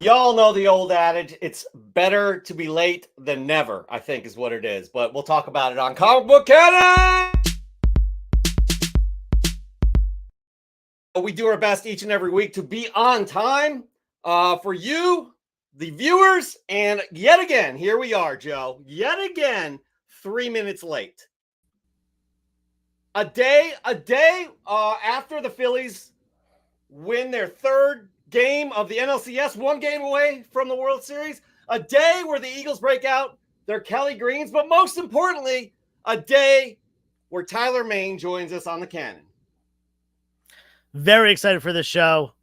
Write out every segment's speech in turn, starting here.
Y'all know the old adage, it's better to be late than never, I think is what it is. But we'll talk about it on Comic Book Canon. We do our best each and every week to be on time for you, the viewers. And yet again, here we are, Joe. Yet again, 3 minutes late. A day after the Phillies win their third game of the NLCS, one game away from the World Series, a day where the Eagles break out their Kelly Greens, but most importantly, a day where Tyler Main joins us on the Cannon. Very excited for this show.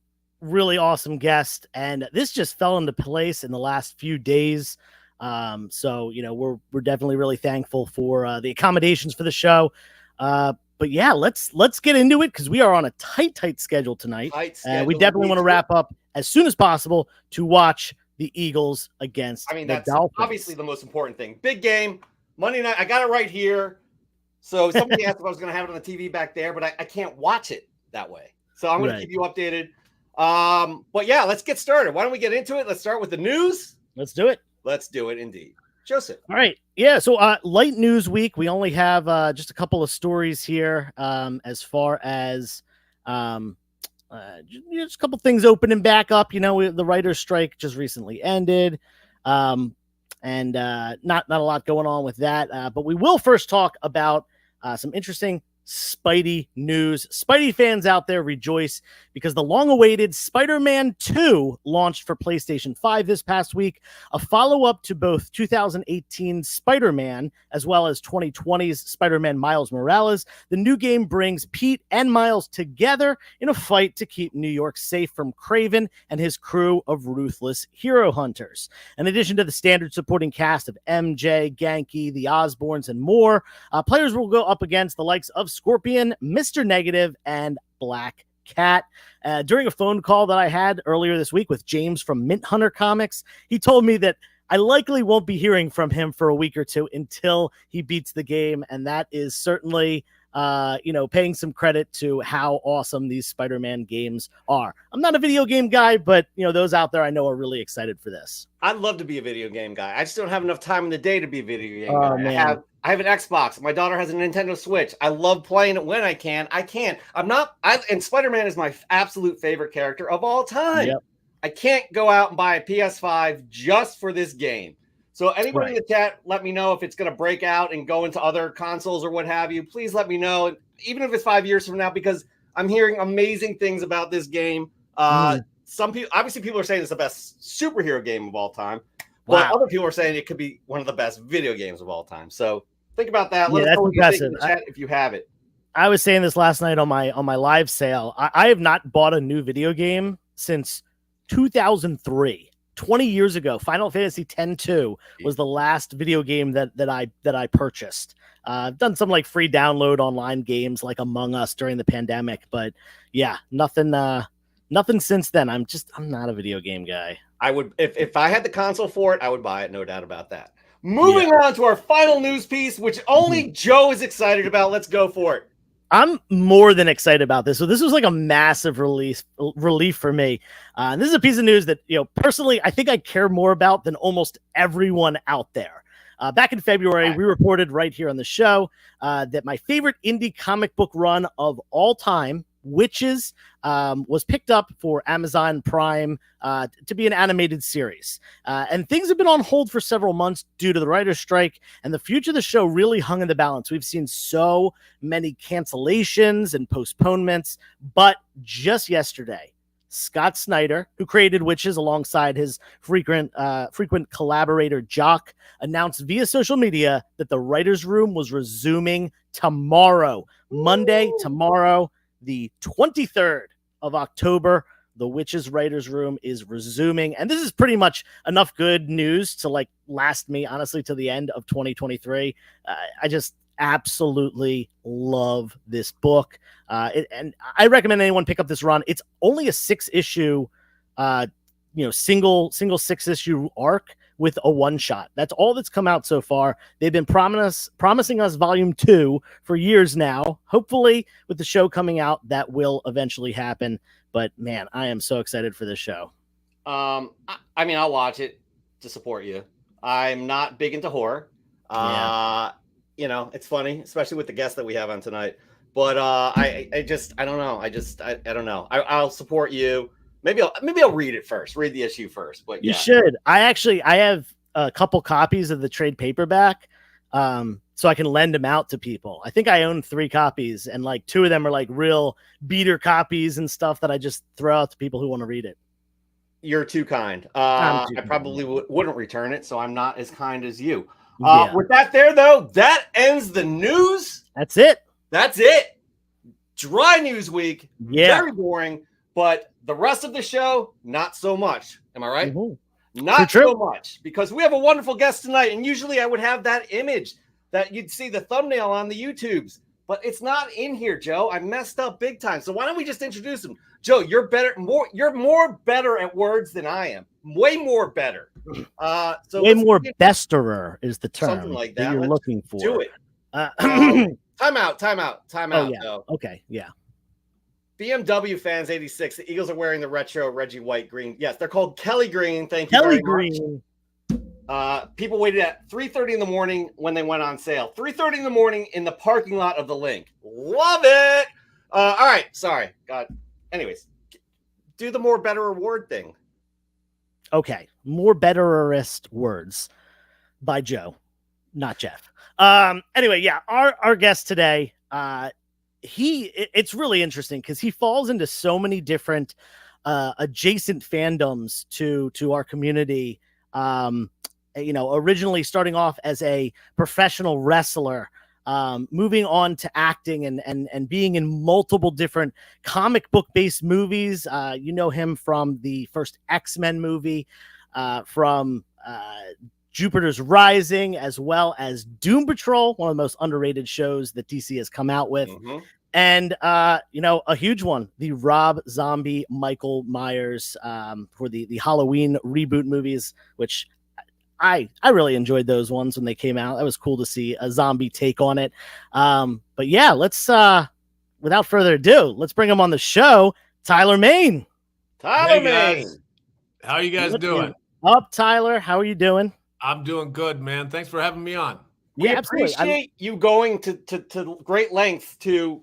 Really awesome guest, and this just fell into place in the last few days. So we're definitely really thankful for the accommodations for the show. But yeah, let's get into it because we are on a tight schedule tonight. We definitely want to wrap up as soon as possible to watch the Eagles against the Dolphins. Obviously the most important thing. Big game, Monday night. I got it right here. So somebody asked if I was going to have it on the TV back there, but I can't watch it that way. So I'm going to keep you updated. But yeah, let's get started. Why don't we get into it? Let's start with the news. Let's do it. Let's do it indeed. Joseph. All right. Yeah. So light news week. We only have just a couple of stories here as far as just a couple things opening back up. The writer's strike just recently ended. And not a lot going on with that. But we will first talk about some interesting Spidey news. Spidey fans out there rejoice because the long-awaited Spider-Man 2 launched for PlayStation 5 this past week, a follow-up to both 2018 Spider-Man as well as 2020's Spider-Man Miles Morales. The new game brings Pete and Miles together in a fight to keep New York safe from Kraven and his crew of ruthless hero hunters. In addition to the standard supporting cast of MJ, Genki, the Osborns, and more, players will go up against the likes of Scorpion, Mr. Negative, and Black Cat. During a phone call that I had earlier this week with James from Mint Hunter Comics, he told me that I likely won't be hearing from him for a week or two until he beats the game, and that is certainly paying some credit to how awesome these Spider-Man games are. I'm not a video game guy, but those out there I know are really excited for this. I'd love to be a video game guy. I just don't have enough time in the day to be a video game guy. Man. I have an Xbox. My daughter has a Nintendo Switch. I love playing it when I can. And Spider-Man is my absolute favorite character of all time. Yep. I can't go out and buy a PS5 just for this game. So anybody in the chat, let me know if it's going to break out and go into other consoles or what have you. Please let me know, even if it's 5 years from now, because I'm hearing amazing things about this game. Some people are saying it's the best superhero game of all time. But other people are saying it could be one of the best video games of all time. So think about that. Let us know what you think in the chat if you have it. I was saying this last night on my live sale. I have not bought a new video game since 2003. 20 years ago, Final Fantasy X-2 was the last video game that I purchased. I've done some like free download online games like Among Us during the pandemic, but yeah, nothing since then. I'm not a video game guy. I would, if I had the console for it, I would buy it, no doubt about that. Moving on to our final news piece, which only Joe is excited about. Let's go for it. I'm more than excited about this. So this was like a massive relief for me. And this is a piece of news that, personally, I think I care more about than almost everyone out there. Back in February, we reported right here on the show that my favorite indie comic book run of all time, Witches, was picked up for Amazon Prime to be an animated series. And things have been on hold for several months due to the writer's strike, and the future of the show really hung in the balance. We've seen so many cancellations and postponements, but just yesterday, Scott Snyder, who created Witches alongside his frequent collaborator Jock, announced via social media that the writer's room was resuming tomorrow, Monday, tomorrow, the 23rd of October. The Witches Writers Room is resuming, and this is pretty much enough good news to last me honestly to the end of 2023. I just absolutely love this book, and I recommend anyone pick up this run. It's only a 6-issue, single 6-issue arc with a one-shot. That's all that's come out so far. They've been promising us volume 2 for years now. Hopefully, with the show coming out, that will eventually happen. But man, I am so excited for this show. I mean, I'll watch it to support you. I'm not big into horror. You know, it's funny, especially with the guests that we have on tonight. But I just I don't know. I don't know. I'll support you. Maybe I'll read it first. Read the issue first. But you should. I have a couple copies of the trade paperback, so I can lend them out to people. I think I own 3 copies, and like 2 of them are like real beater copies and stuff that I just throw out to people who want to read it. You're too kind. I probably wouldn't return it, so I'm not as kind as you. With that there, though, that ends the news. That's it. That's it. Dry news week. Yeah. Very boring, but the rest of the show, not so much. Am I right? Mm-hmm. Not so much, because we have a wonderful guest tonight, and usually I would have that image that you'd see the thumbnail on the YouTubes, but it's not in here, Joe. I messed up big time. So why don't we just introduce him? Joe, you're more better at words than I am. Way more better. Way more besterer is the term. Something like that. You're looking for. Do it. Time out. Yeah. Though. Okay. Yeah. BMW fans 86. The Eagles are wearing the retro Reggie White green. Yes, they're called Kelly green. Thank you Kelly very green. much. People waited at 3:30 in the morning when they went on sale. 3:30 in the morning in the parking lot of the Link. Love it. All right. Sorry. God. Anyways, do the more better reward thing. Okay. More betterist words by Joe, not Jeff. Anyway, yeah, our guest today, it's really interesting because he falls into so many different adjacent fandoms to our community. You know, originally starting off as a professional wrestler, moving on to acting and being in multiple different comic book based movies. You know him from the first X-Men movie, from Jupiter's Rising, as well as Doom Patrol, one of the most underrated shows that DC has come out with. Mm-hmm. And, you know, a huge one, the Rob Zombie, Michael Myers, for the Halloween reboot movies, which I really enjoyed those ones when they came out. That was cool to see a zombie take on it. But yeah, let's, without further ado, let's bring him on the show. Tyler Mane. Tyler Mane. How are you guys doing? Up, Tyler. How are you doing? I'm doing good, man. Thanks for having me on. We appreciate you going to great lengths to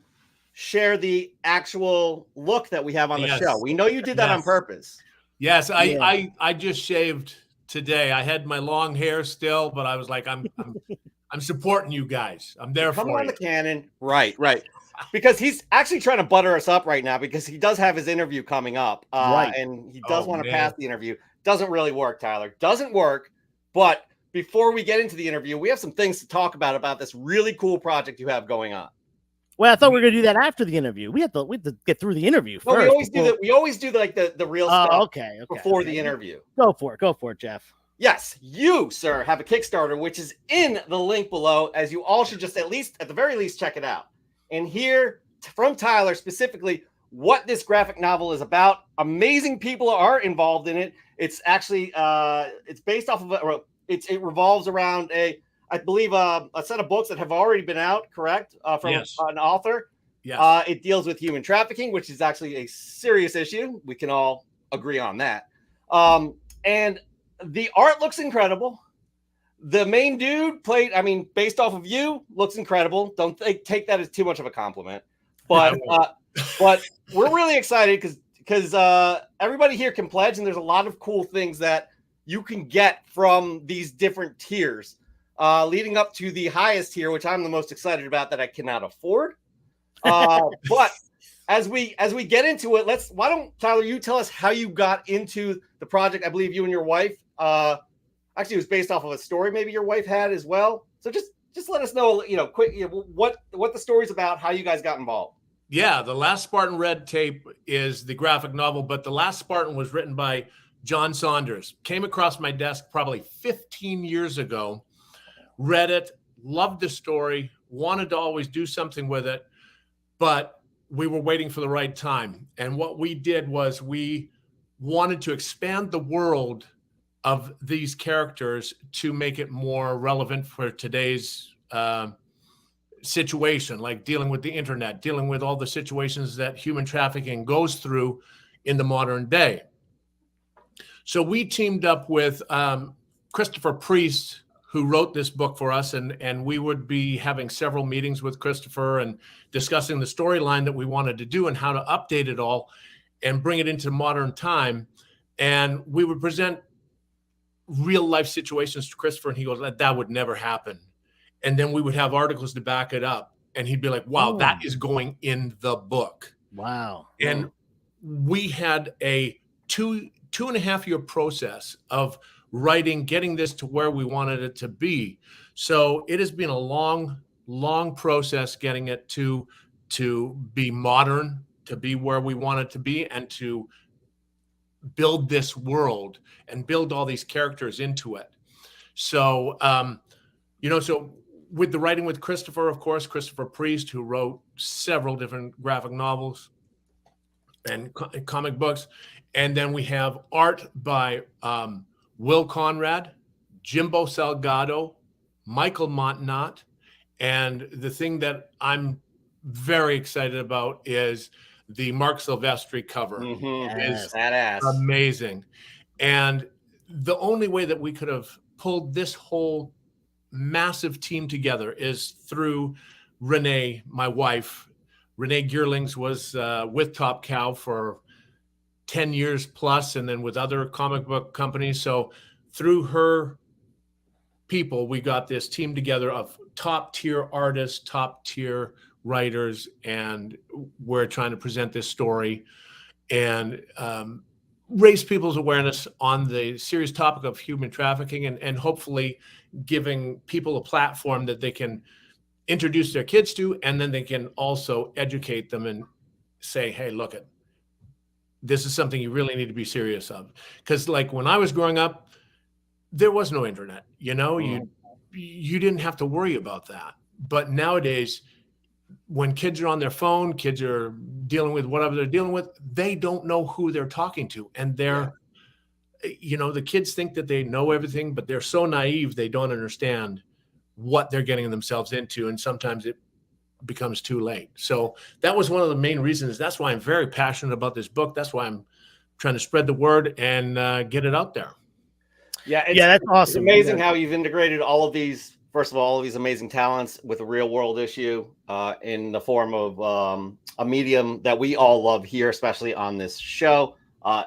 share the actual look that we have on the show. We know you did that on purpose. Yes, I just shaved today. I had my long hair still, but I was like, I'm supporting you guys. I'm there for you. Come on the cannon. Right. Because he's actually trying to butter us up right now because he does have his interview coming up. And he does want to pass the interview. Doesn't really work, Tyler. Doesn't work. But before we get into the interview, we have some things to talk about this really cool project you have going on. Well, I thought we were going to do that after the interview. We have to get through the interview first. We always do that. We always do like the real stuff before the interview. Go for it, Jeff. Yes, you, sir, have a Kickstarter, which is in the link below, as you all should just at the very least, check it out. And hear from Tyler specifically what this graphic novel is about. Amazing people are involved in it. It's actually it's based off of it revolves around I believe a set of books that have already been out, correct? From an author. Yes. It deals with human trafficking, which is actually a serious issue. We can all agree on that. And the art looks incredible. The main dude based off of you, looks incredible. Don't take that as too much of a compliment. But but we're really excited because everybody here can pledge, and there's a lot of cool things that you can get from these different tiers, leading up to the highest tier, which I'm the most excited about that I cannot afford. But as we get into it, why don't Tyler, you tell us how you got into the project? I believe you and your wife, actually it was based off of a story maybe your wife had as well. So just let us know, quick, what the story's about, how you guys got involved. Yeah, The Last Spartan Red Tape is the graphic novel, but The Last Spartan was written by John Saunders. Came across my desk probably 15 years ago, read it, loved the story, wanted to always do something with it, but we were waiting for the right time. And what we did was we wanted to expand the world of these characters to make it more relevant for today's situation, like dealing with the internet, dealing with all the situations that human trafficking goes through in the modern day. So we teamed up with Christopher Priest, who wrote this book for us, and we would be having several meetings with Christopher and discussing the storyline that we wanted to do and how to update it all and bring it into modern time. And we would present real life situations to Christopher, and he goes, that would never happen. And then we would have articles to back it up, and he'd be like, wow, that is going in the book. Wow. And we had a two and a half year process of writing, getting this to where we wanted it to be. So it has been a long process getting it to be modern, to be where we want it to be, and to build this world and build all these characters into it. So, so with the writing with Christopher, of course, Christopher Priest, who wrote several different graphic novels and comic books. And then we have art by Will Conrad, Jimbo Salgado, Michael Montnot. And the thing that I'm very excited about is the Mark Silvestri cover. Is badass. Amazing. And the only way that we could have pulled this whole massive team together is through Renee, my wife. Renee Geerlings was with Top Cow for 10 years plus, and then with other comic book companies. So through her people, we got this team together of top tier artists, top tier writers, and we're trying to present this story and raise people's awareness on the serious topic of human trafficking, and hopefully giving people a platform that they can introduce their kids to, and then they can also educate them and say, hey, look, this is something you really need to be serious of. Because like when I was growing up, there was no internet, you didn't have to worry about that. But nowadays, when kids are on their phone, kids are dealing with whatever they're dealing with, they don't know who they're talking to. And the kids think that they know everything, but they're so naive, they don't understand what they're getting themselves into. And sometimes it becomes too late. So that was one of the main reasons. That's why I'm very passionate about this book. That's why I'm trying to spread the word and get it out there. Yeah, that's awesome. It's amazing how you've integrated all of these, first of all of these amazing talents with a real world issue in the form of a medium that we all love here, especially on this show.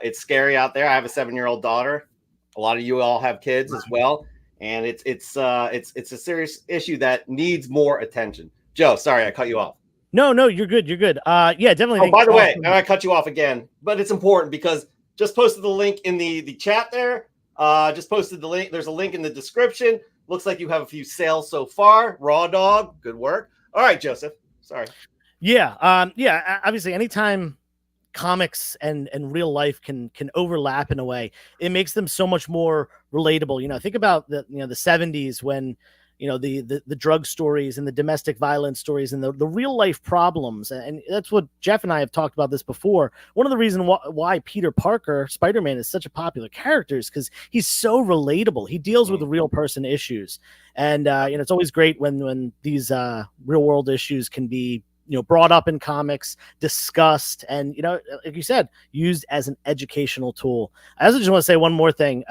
It's scary out there. I have a 7-year-old daughter. A lot of you all have kids as well. And it's a serious issue that needs more attention. Joe, sorry, I cut you off. No, you're good. You're good. Yeah, definitely. Oh, by the way, I cut you off again, but it's important because just posted the link in the chat there. Just posted the link. There's a link in the description. Looks like you have a few sales so far. Raw Dog, good work. All right, Joseph. Sorry. Yeah. Obviously, anytime comics and real life can overlap in a way, it makes them so much more relatable. Think about the 70s when the drug stories and the domestic violence stories and the real life problems. And that's what Jeff and I have talked about this before. One of the reasons why Peter Parker, Spider-Man, is such a popular character is because he's so relatable. He deals with the real person issues. And, it's always great when these real world issues can be, brought up in comics, discussed, and, like you said, used as an educational tool. I also just want to say one more thing.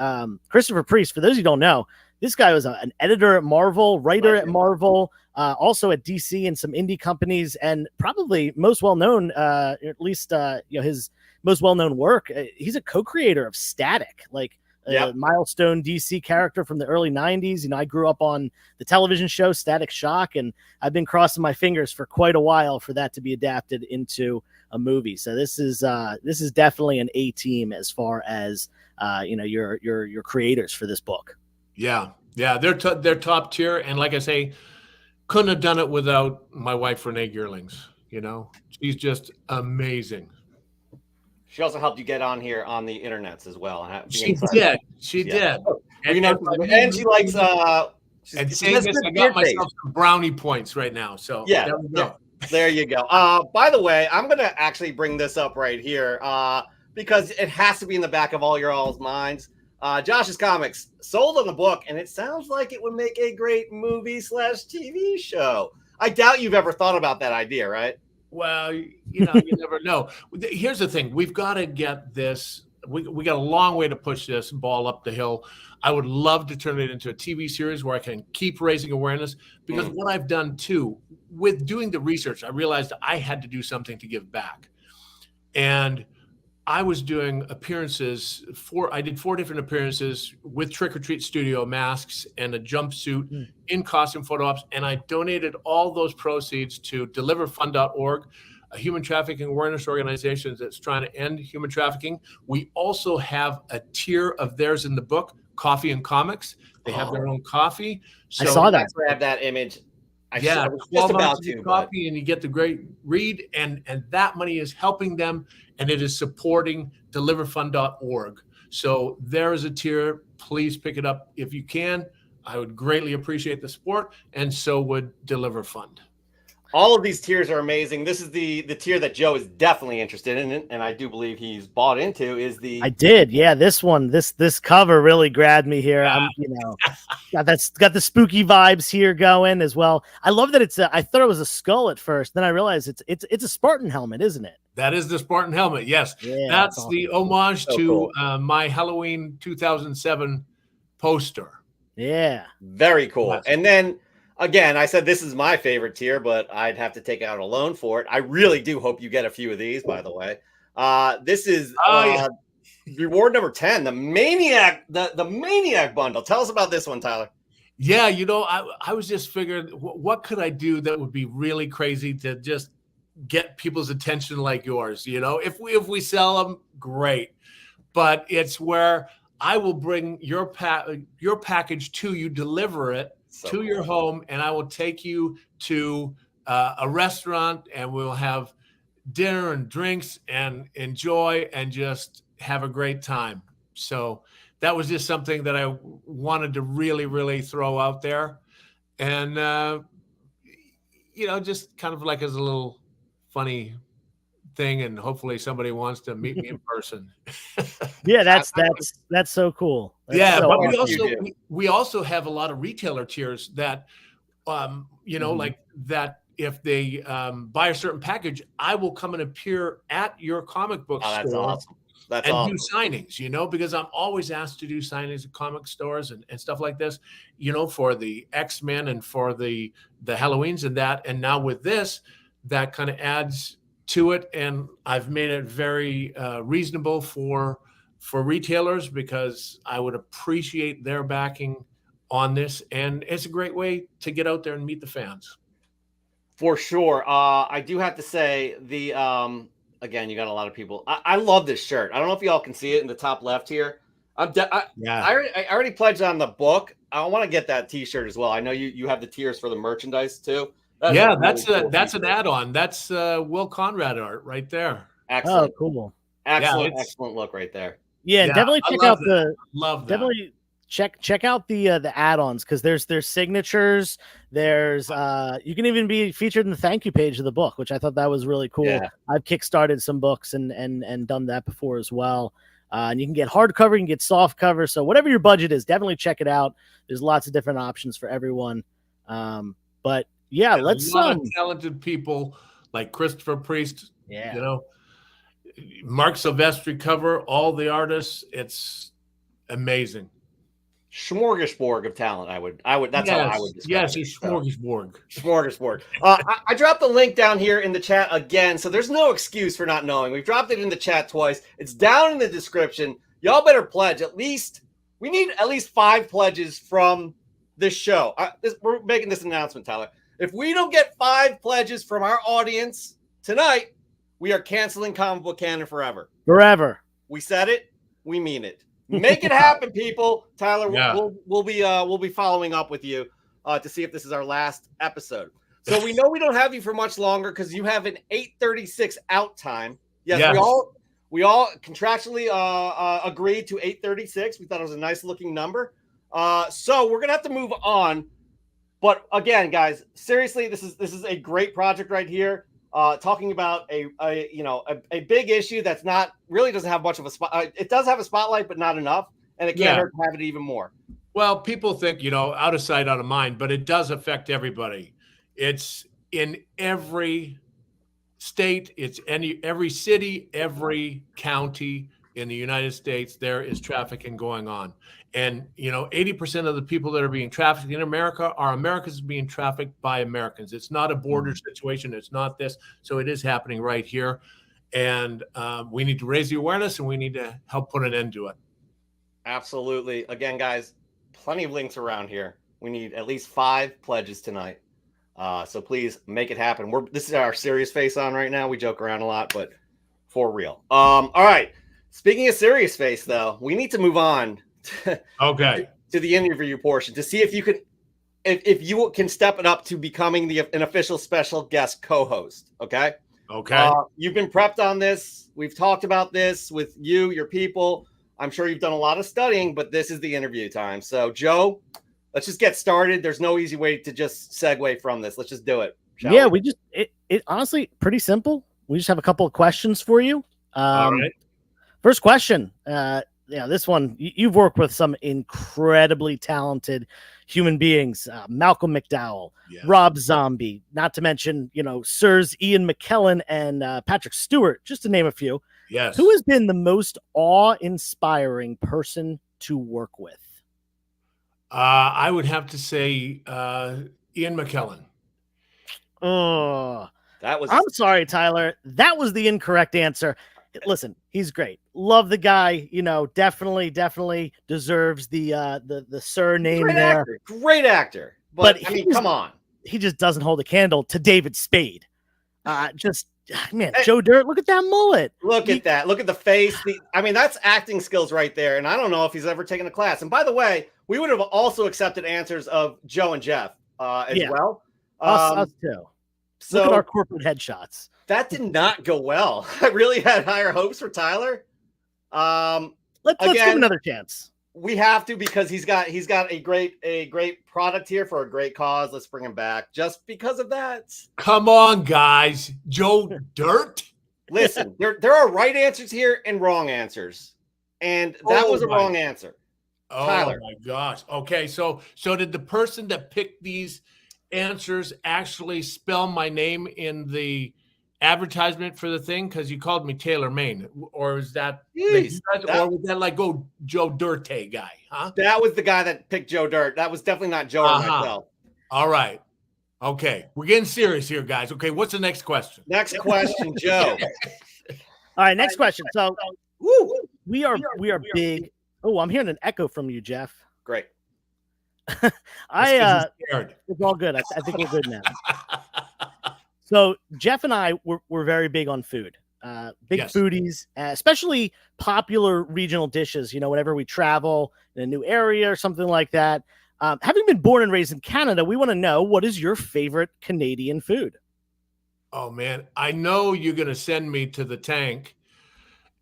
Christopher Priest, for those who don't know, this guy was an editor at Marvel, writer at Marvel, also at DC and some indie companies, and probably most well-known, at least his most well-known work. He's a co-creator of Static, a milestone DC character from the early 90s. I grew up on the television show Static Shock, and I've been crossing my fingers for quite a while for that to be adapted into a movie. So this is definitely an A team as far as your creators for this book. Yeah, they're top tier, and like I say, couldn't have done it without my wife Renee Geerlings. She's just amazing. She also helped you get on here on the internets as well. She did. And she likes. And saying this, I got myself some brownie points right now. So there we go. There you go. By the way, I'm gonna actually bring this up right here because it has to be in the back of all your all's minds. Josh's Comics sold on the book, and it sounds like it would make a great movie/TV show. I doubt you've ever thought about that idea, right? Well, you never know. Here's the thing. We've got to get this we got a long way to push this ball up the hill. I would love to turn it into a TV series where I can keep raising awareness, because what I've done too with doing the research, I realized I had to do something to give back. And I was doing appearances I did 4 different appearances with Trick or Treat Studio masks and a jumpsuit in costume photo ops. And I donated all those proceeds to deliverfund.org, a human trafficking awareness organization that's trying to end human trafficking. We also have a tier of theirs in the book, Coffee and Comics. They have their own coffee. So I saw that. Grab that image. I was 12 just about ounces to of coffee, and you get the great read, and that money is helping them, and it is supporting deliverfund.org. So there is a tier. Please pick it up if you can. I would greatly appreciate the support, and so would Deliver Fund. All of these tiers are amazing. This is the tier that Joe is definitely interested in, and I do believe he's bought into. Is the I did, yeah. This one, this cover really grabbed me here. I'm, got the spooky vibes here going as well. I love that it's. I thought it was a skull at first, then I realized it's a Spartan helmet, isn't it? That is the Spartan helmet. Yes, yeah, that's awesome. the homage So to cool. my Halloween 2007 poster. Yeah, very cool. Yes. And then again, I said this is my favorite tier, but I'd have to take out a loan for it. I really do hope you get a few of these, by the way. This is reward number 10, the Maniac, the Maniac bundle. Tell us about this one, Tyler. Yeah, I was just figuring, what could I do that would be really crazy to just get people's attention like yours? If we sell them, great. But it's where I will bring your package to you, deliver it to your home, and I will take you to a restaurant, and we'll have dinner and drinks and enjoy and just have a great time. So that was just something that I wanted to really, really throw out there. And, just kind of like as a little funny thing, and hopefully somebody wants to meet me in person. Yeah, that's so cool. That's so but awesome. we also have a lot of retailer tiers that, like that. If they buy a certain package, I will come and appear at your comic book store. That's awesome. That's and awesome. do signings, because I'm always asked to do signings at comic stores and stuff like this, for the X-Men and for the Halloweens and that. And now with this, that kind of adds to it. And I've made it very reasonable for retailers, because I would appreciate their backing on this. And it's a great way to get out there and meet the fans. For sure. I do have to say again, you got a lot of people. I love this shirt. I don't know if y'all can see it in the top left here. I already pledged on the book. I want to get that T-shirt as well. I know you have the tiers for the merchandise too. That's an add-on. That's Will Conrad art right there. Excellent. Oh, cool. Excellent, excellent look right there. Yeah, definitely check out definitely check out the add-ons, because there's signatures. There's you can even be featured in the thank you page of the book, which I thought that was really cool. Yeah. I've kickstarted some books and done that before as well. And you can get hardcover, you can get soft cover. So whatever your budget is, definitely check it out. There's lots of different options for everyone. But yeah, let's a lot of talented people like Christopher Priest. Yeah. Mark Silvestri cover, all the artists. It's amazing. Smorgasbord of talent. That's how I would describe it. Yes, it's smorgasbord. Smorgasbord. I dropped the link down here in the chat again, so there's no excuse for not knowing. We've dropped it in the chat twice. It's down in the description. Y'all better pledge we need at least 5 pledges from this show. We're making this announcement, Tyler. If we don't get 5 pledges from our audience tonight, we are canceling Comic Book Canon forever. Forever. We said it. We mean it. Make it happen, people. Tyler, we'll be following up with you to see if this is our last episode. So we know we don't have you for much longer because you have an 8:36 out time. Yes. we all contractually agreed to 8:36. We thought it was a nice looking number. So we're gonna have to move on. But again, guys, seriously, this is a great project right here. Talking about a big issue that's not really doesn't have much of a spot. It does have a spotlight, but not enough, and it can't hurt to have it even more. Well, people think out of sight, out of mind, but it does affect everybody. It's in every state. It's every city, every county. in the United States, there is trafficking going on. And, 80% of the people that are being trafficked in America are Americans being trafficked by Americans. It's not a border situation. It's not this. So it is happening right here. And we need to raise the awareness, and we need to help put an end to it. Absolutely. Again, guys, plenty of links around here. We need at least 5 pledges tonight. So please make it happen. This is our serious face on right now. We joke around a lot, but for real. All right. Speaking of serious face, though, we need to move on to the interview portion to see if you can step it up to becoming an official special guest co-host. Okay. You've been prepped on this. We've talked about this with your people. I'm sure you've done a lot of studying, but this is the interview time. So, Joe, let's just get started. There's no easy way to just segue from this. Let's just do it. It honestly pretty simple. We just have a couple of questions for you. All right. First question. This one, you've worked with some incredibly talented human beings, Malcolm McDowell, yes. Rob Zombie, not to mention, Sirs Ian McKellen and Patrick Stewart, just to name a few. Yes. Who has been the most awe-inspiring person to work with? I would have to say Ian McKellen. Oh, I'm sorry, Tyler. That was the incorrect answer. Listen, he's great. Love the guy. Definitely deserves the surname there. Great actor. But I mean, come on. He just doesn't hold a candle to David Spade. Joe Dirt, look at that mullet. Look at that. Look at the face. That's acting skills right there. And I don't know if he's ever taken a class. And by the way, we would have also accepted answers of Joe and Jeff as well. Us too. So look at our corporate headshots. That did not go well. I really had higher hopes for Tyler. Let's give him another chance. We have to, because he's got a great product here for a great cause. Let's bring him back just because of that. Come on, guys. Joe Dirt. Listen, there are right answers here and wrong answers, and that was a wrong answer. Tyler. Oh my gosh. Okay, so did the person that picked these answers actually spell my name in the advertisement for the thing? Because you called me Taylor Maine, or is that, or was that like Joe Dirte guy? Huh? That was the guy that picked Joe Dirt. That was definitely not Joe or myself. All right. Okay, we're getting serious here, guys. Okay, what's the next question? Next question, Joe. All right, next question. So, we are big. Oh, I'm hearing an echo from you, Jeff. Great. It's all good. I think we're good now. So Jeff and I were very big on food, yes. Foodies, especially popular regional dishes. Whenever we travel in a new area or something like that. Having been born and raised in Canada, we want to know, what is your favorite Canadian food? Oh man, I know you're going to send me to the tank,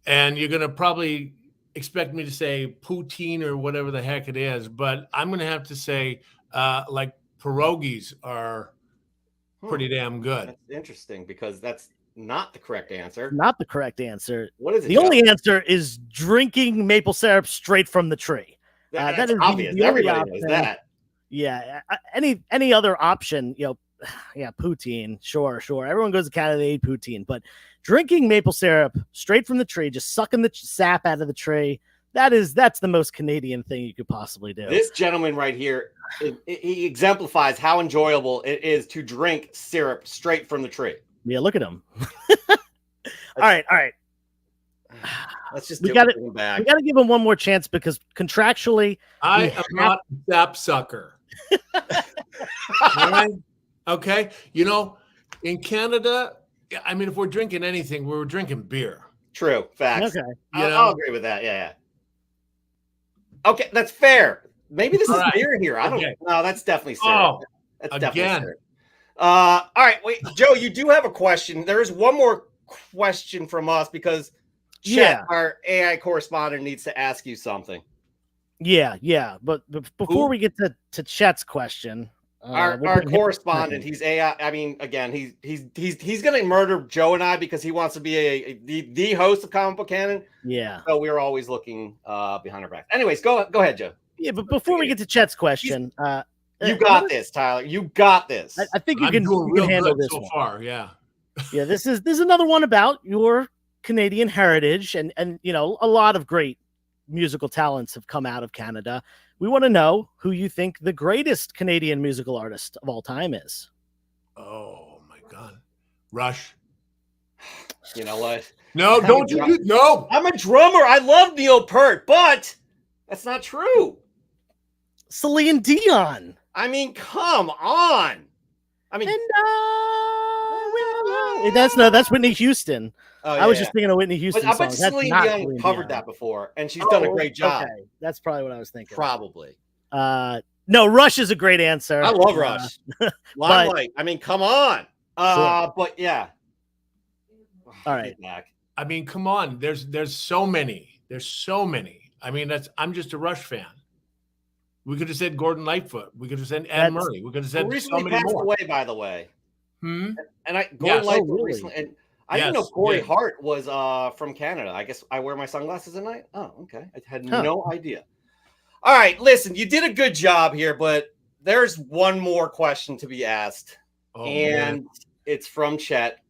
and you're going to probably expect me to say poutine or whatever the heck it is, but I'm going to have to say like pierogies are pretty damn good. That's interesting, because that's not the correct answer. Not the correct answer. What is it? The only answer is drinking maple syrup straight from the tree. That is obvious. Everybody knows that. Yeah. Any other option, poutine. Sure. Everyone goes to Canada, they eat poutine, but drinking maple syrup straight from the tree, just sucking the sap out of the tree, that's the most Canadian thing you could possibly do. This gentleman right here, he exemplifies how enjoyable it is to drink syrup straight from the tree. Yeah, look at him. All right. Let's just we got to give him one more chance, because contractually, I am not a sap sucker. All right? Okay. In Canada, if we're drinking anything, we're drinking beer. True. Facts. Okay. I'll agree with that. Yeah. Okay, that's fair. Maybe this is beer here. I don't know. No, that's definitely syrup. That's definitely syrup. All right. Wait, Joe, you do have a question. There is one more question from us, because Chet, our AI correspondent, needs to ask you something. Yeah. But before we get to Chet's question, our correspondent, he's AI. Again, he's going to murder Joe and I, because he wants to be the host of Comic Book Canon. Yeah. So we're always looking behind our back. Anyways, go ahead, Joe. Yeah, but before we get to Chet's question, you got this, Tyler. You got this. I think you can handle this so one. far. Yeah. Yeah. This is another one about your Canadian heritage, and you know, a lot of great musical talents have come out of Canada. We want to know who you think the greatest Canadian musical artist of all time is. Oh my God, Rush. You know what? No, don't you do no. I'm a drummer. I love Neil Peart, but that's not true. Celine Dion. I mean, come on. I mean, that's Whitney Houston. oh, I was yeah. just thinking of Whitney Houston. But I bet songs. That's Celine not Dion Celine covered Dion. that before, and she's done a great job. Okay. That's probably what I was thinking. Probably. No, Rush is a great answer. I love Rush. Limelight. I mean, come on. Sure. But yeah. All right. I mean, come on. There's so many. There's so many. I mean, I'm just a Rush fan. We could have said Gordon Lightfoot. We could have said Anne Murray. We could have said recently so many passed more. away, by the way. Hmm? And Gordon Lightfoot really? recently. And I didn't know Corey Hart was from Canada. I guess I wear my sunglasses at night. Oh, okay. I had no idea. All right, listen, you did a good job here, but there's one more question to be asked. And it's from Chet.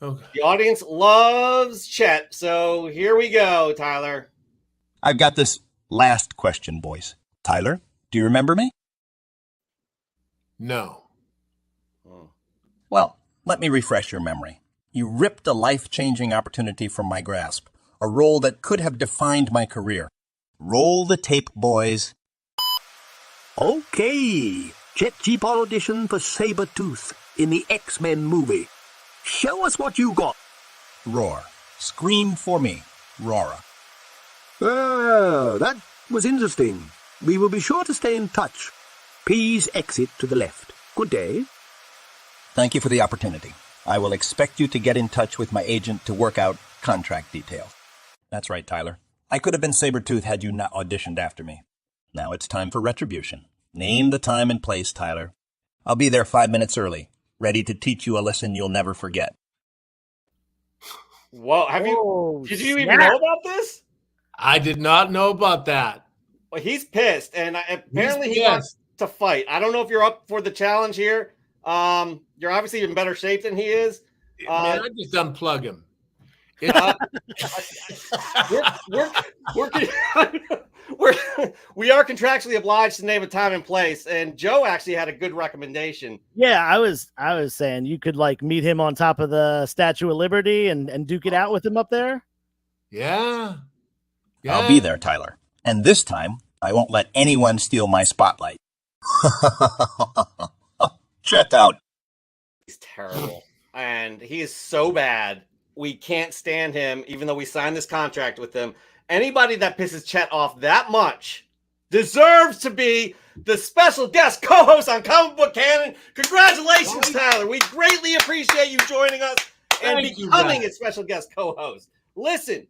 Okay. The audience loves Chet. So here we go, Tyler. I've got this last question, boys. Tyler, do you remember me? No. Well, let me refresh your memory. You ripped a life-changing opportunity from my grasp, a role that could have defined my career. Roll the tape, boys. Okay, Chet Jeepon audition for Sabretooth in the X-Men movie. Show us what you got. Roar. Scream for me, Rora. Oh, that was interesting. We will be sure to stay in touch. Please exit to the left. Good day. Thank you for the opportunity. I will expect you to get in touch with my agent to work out contract details. That's right, Tyler. I could have been Sabretooth had you not auditioned after me. Now it's time for retribution. Name the time and place, Tyler. I'll be there 5 minutes early, ready to teach you a lesson you'll never forget. Whoa, did you even know about this? I did not know about that. Well, he's pissed, and apparently he wants to fight. I don't know if you're up for the challenge here. You're obviously in better shape than he is. Man, I just unplug him. We are contractually obliged to name a time and place, and Joe actually had a good recommendation. Yeah, I was saying you could like meet him on top of the Statue of Liberty and duke it out with him up there. Yeah. I'll be there, Tyler. And this time, I won't let anyone steal my spotlight. Check out. He's terrible. And he is so bad. We can't stand him, even though we signed this contract with him. Anybody that pisses Chet off that much deserves to be the special guest co-host on Comic Book Canon. Congratulations, Tyler. We greatly appreciate you joining us and becoming a special guest co-host. Listen,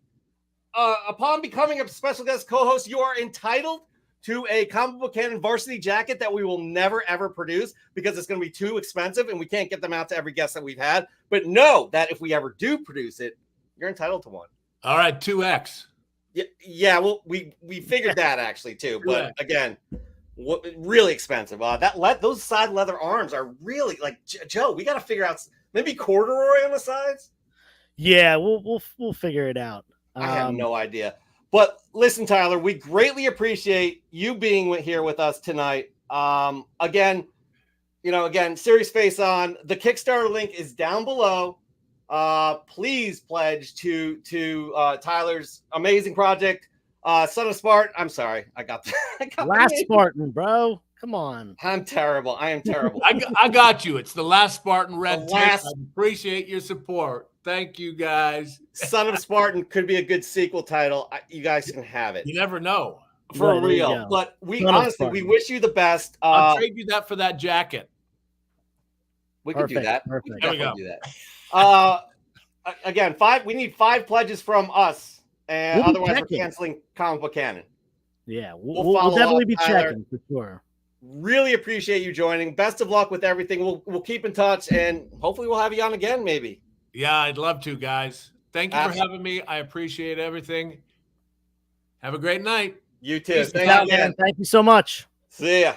upon becoming a special guest co-host, you are entitled to a Comic Book Canon varsity jacket that we will never, ever produce because it's going to be too expensive and we can't get them out to every guest that we've had. But know that if we ever do produce it, you're entitled to one. All right, 2X. Yeah. Well, we figured that actually too. But again, really expensive. Those side leather arms are really like Joe. We got to figure out maybe corduroy on the sides. Yeah, we'll figure it out. I have no idea. But listen, Tyler, we greatly appreciate you being here with us tonight. Again, Series Face On. The Kickstarter link is down below. Please pledge to Tyler's amazing project, Son of Spartan. I'm sorry, I got Last Spartan, bro. Come on. I'm terrible. I am terrible. I got you. It's the Last Spartan Red Tape. I appreciate your support. Thank you, guys. Son of Spartan could be a good sequel title. You guys can have it. You never know. For real. But we honestly, we wish you the best. I'll trade you that for that jacket. We could do that. Perfect. We can definitely do that. Again, we need 5 pledges from us, and otherwise we're canceling Comic Book Canon. Yeah, we'll definitely be checking for sure. Really appreciate you joining. Best of luck with everything. We'll keep in touch, and hopefully we'll have you on again, maybe. Yeah, I'd love to, guys. Thank you for having me. I appreciate everything. Have a great night. You too. Thank you so much. See ya.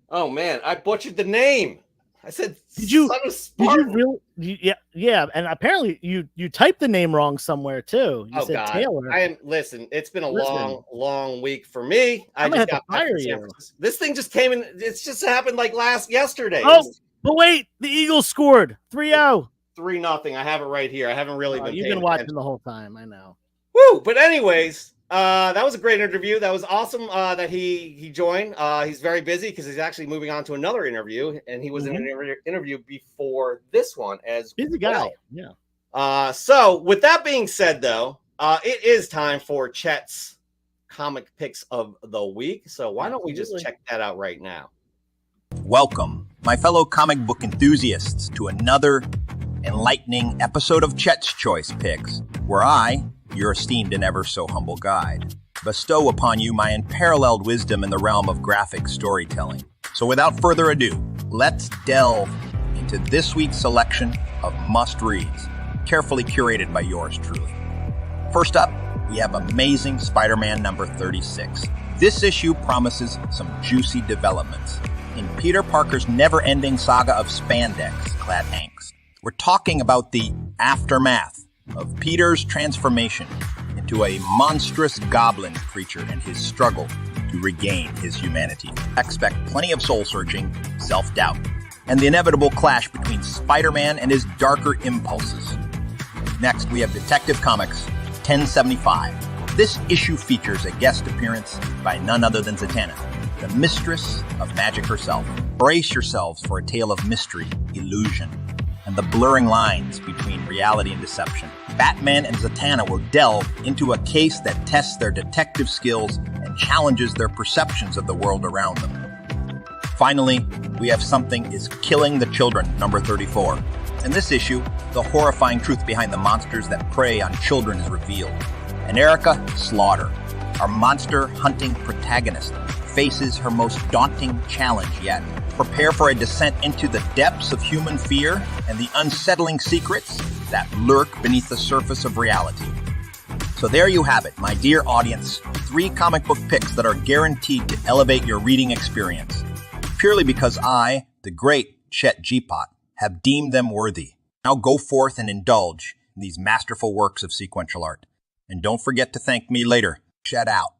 Oh man, I butchered the name. I said, Did you? son of Did Spartan. you really? Yeah. And apparently you typed the name wrong somewhere too. You said God. Taylor. Listen, it's been a Listen. long week for me. I I'm gonna just have to got back fire from San you. Francisco. This thing just came in. It's just happened like yesterday. Oh, but wait, the Eagles scored 3-0. 3-0. I have it right here. I haven't really been You've paying been watching attention the whole time. I know. Woo! But anyways, that was a great interview. That was awesome that he joined. He's very busy because he's actually moving on to another interview, and he was in an interview before this one as busy guy. well. Yeah. So with that being said, though, it is time for Chet's comic picks of the week. So why don't we just check that out right now? Welcome, my fellow comic book enthusiasts, to another enlightening episode of Chet's Choice Picks, where I, your esteemed and ever so humble guide, bestow upon you my unparalleled wisdom in the realm of graphic storytelling. So without further ado, let's delve into this week's selection of must-reads, carefully curated by yours truly. First up, we have Amazing Spider-Man number 36. This issue promises some juicy developments in Peter Parker's never-ending saga of spandex-clad angst. We're talking about the aftermath of Peter's transformation into a monstrous goblin creature and his struggle to regain his humanity. Expect plenty of soul-searching, self-doubt, and the inevitable clash between Spider-Man and his darker impulses. Next, we have Detective Comics 1075. This issue features a guest appearance by none other than Zatanna, the mistress of magic herself. Brace yourselves for a tale of mystery, illusion, and the blurring lines between reality and deception. Batman and Zatanna will delve into a case that tests their detective skills and challenges their perceptions of the world around them. Finally, we have Something is Killing the Children, number 34. In this issue, the horrifying truth behind the monsters that prey on children is revealed. And Erica Slaughter, our monster-hunting protagonist, faces her most daunting challenge yet. Prepare for a descent into the depths of human fear and the unsettling secrets that lurk beneath the surface of reality. So there you have it, my dear audience, 3 comic book picks that are guaranteed to elevate your reading experience, purely because I, the great Chet G-Pot, have deemed them worthy. Now go forth and indulge in these masterful works of sequential art. And don't forget to thank me later. Chet out.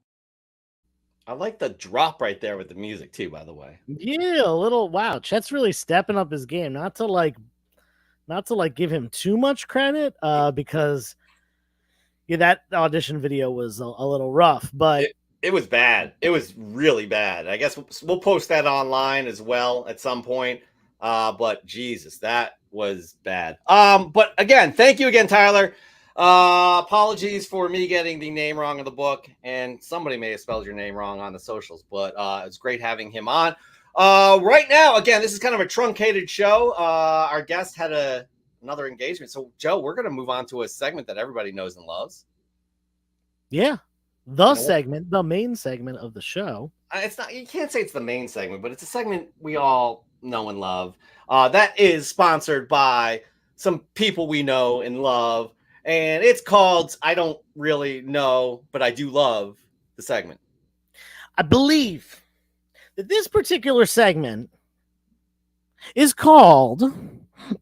I like the drop right there with the music too, by the way. Yeah, a little wow. Chet's really stepping up his game. Not to give him too much credit, because that audition video was a little rough, but it was bad. It was really bad. I guess we'll post that online as well at some point. But Jesus, that was bad. But again, thank you again, Tyler. Apologies for me getting the name wrong of the book, and somebody may have spelled your name wrong on the socials, but it's great having him on. Right now, again, this is kind of a truncated show. Our guest had another engagement. So, Joe, we're going to move on to a segment that everybody knows and loves. Yeah. The main segment of the show. It's not, you can't say it's the main segment, but it's a segment we all know and love. That is sponsored by some people we know and love. And it's called I Don't Really Know, But I Do Love the segment. I believe that this particular segment is called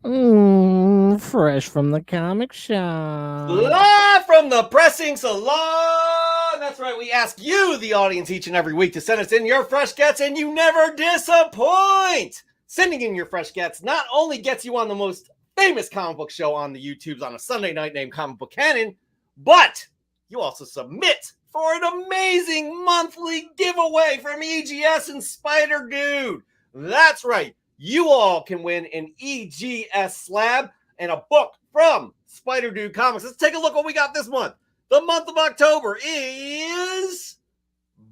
Fresh from the Comic Shop. Live from the Pressing Salon. That's right. We ask you, the audience, each and every week to send us in your fresh gets, and you never disappoint. Sending in your fresh gets not only gets you on the most famous comic book show on the YouTubes on a Sunday night named Comic Book Canon, but you also submit for an amazing monthly giveaway from EGS and Spider Dude. That's right. You all can win an EGS slab and a book from Spider Dude Comics. Let's take a look what we got this month. The month of October is,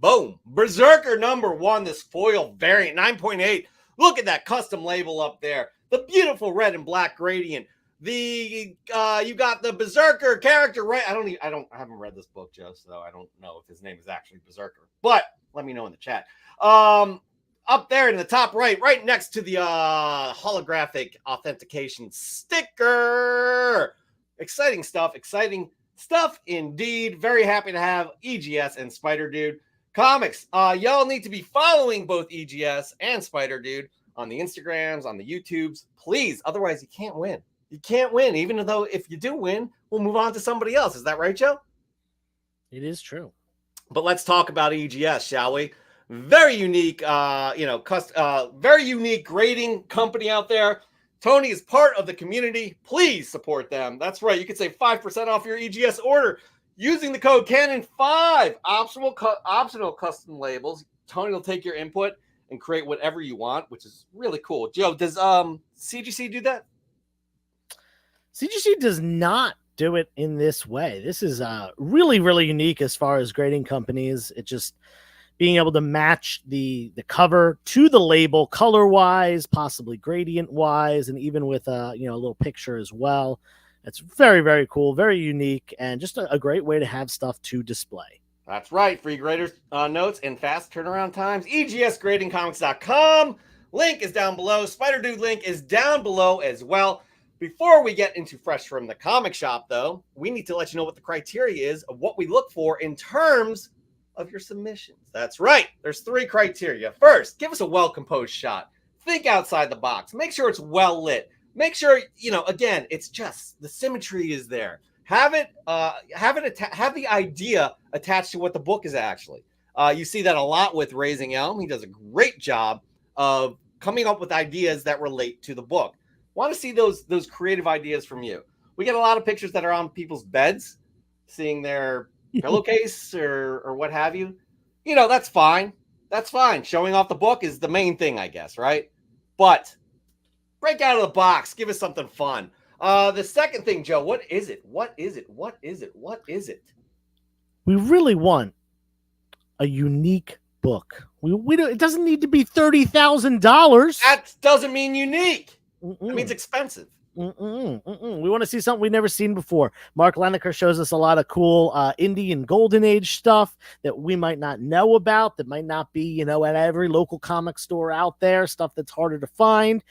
boom, Berserker #1, this foil variant, 9.8. Look at that custom label up there. The beautiful red and black gradient. You got the Berserker character, right? I haven't read this book, Joe, so I don't know if his name is actually Berserker. But let me know in the chat. Up there in the top right next to the holographic authentication sticker. Exciting stuff indeed. Very happy to have EGS and Spider Dude Comics. Y'all need to be following both EGS and Spider Dude on the Instagrams, on the YouTubes, please. Otherwise, you can't win. You can't win, even though if you do win, we'll move on to somebody else. Is that right, Joe? It is true. But let's talk about EGS, shall we? Very unique, very unique grading company out there. Tony is part of the community. Please support them. That's right. You can save 5% off your EGS order using the code Cannon5. Optional custom labels. Tony will take your input and create whatever you want, which is really cool. Joe, does CGC do that? CGC does not do it in this way. This is really, really unique as far as grading companies. It just being able to match the cover to the label color wise, possibly gradient wise, and even with a little picture as well. It's very, very cool, very unique, and just a great way to have stuff to display. That's right. Free graders notes and fast turnaround times. EGSgradingcomics.com. Link is down below. Spider Dude link is down below as well. Before we get into Fresh from the Comic Shop, though, we need to let you know what the criteria is of what we look for in terms of your submissions. That's right. There's 3 criteria. First, give us a well-composed shot. Think outside the box. Make sure it's well lit. Make sure, again, it's just the symmetry is there. Have the idea attached to what the book is actually. You see that a lot with Raising Elm. He does a great job of coming up with ideas that relate to the book. Want to see those creative ideas from you. We get a lot of pictures that are on people's beds, seeing their pillowcase or what have you. That's fine. That's fine. Showing off the book is the main thing, I guess, right? But break out of the box. Give us something fun. The second thing, Joe, what is it? What is it? What is it? What is it? We really want a unique book. We don't, it doesn't need to be $30,000. That doesn't mean unique. It means expensive. We want to see something we've never seen before. Mark Leneker shows us a lot of cool indie and golden age stuff that we might not know about, that might not be, at every local comic store out there, stuff that's harder to find.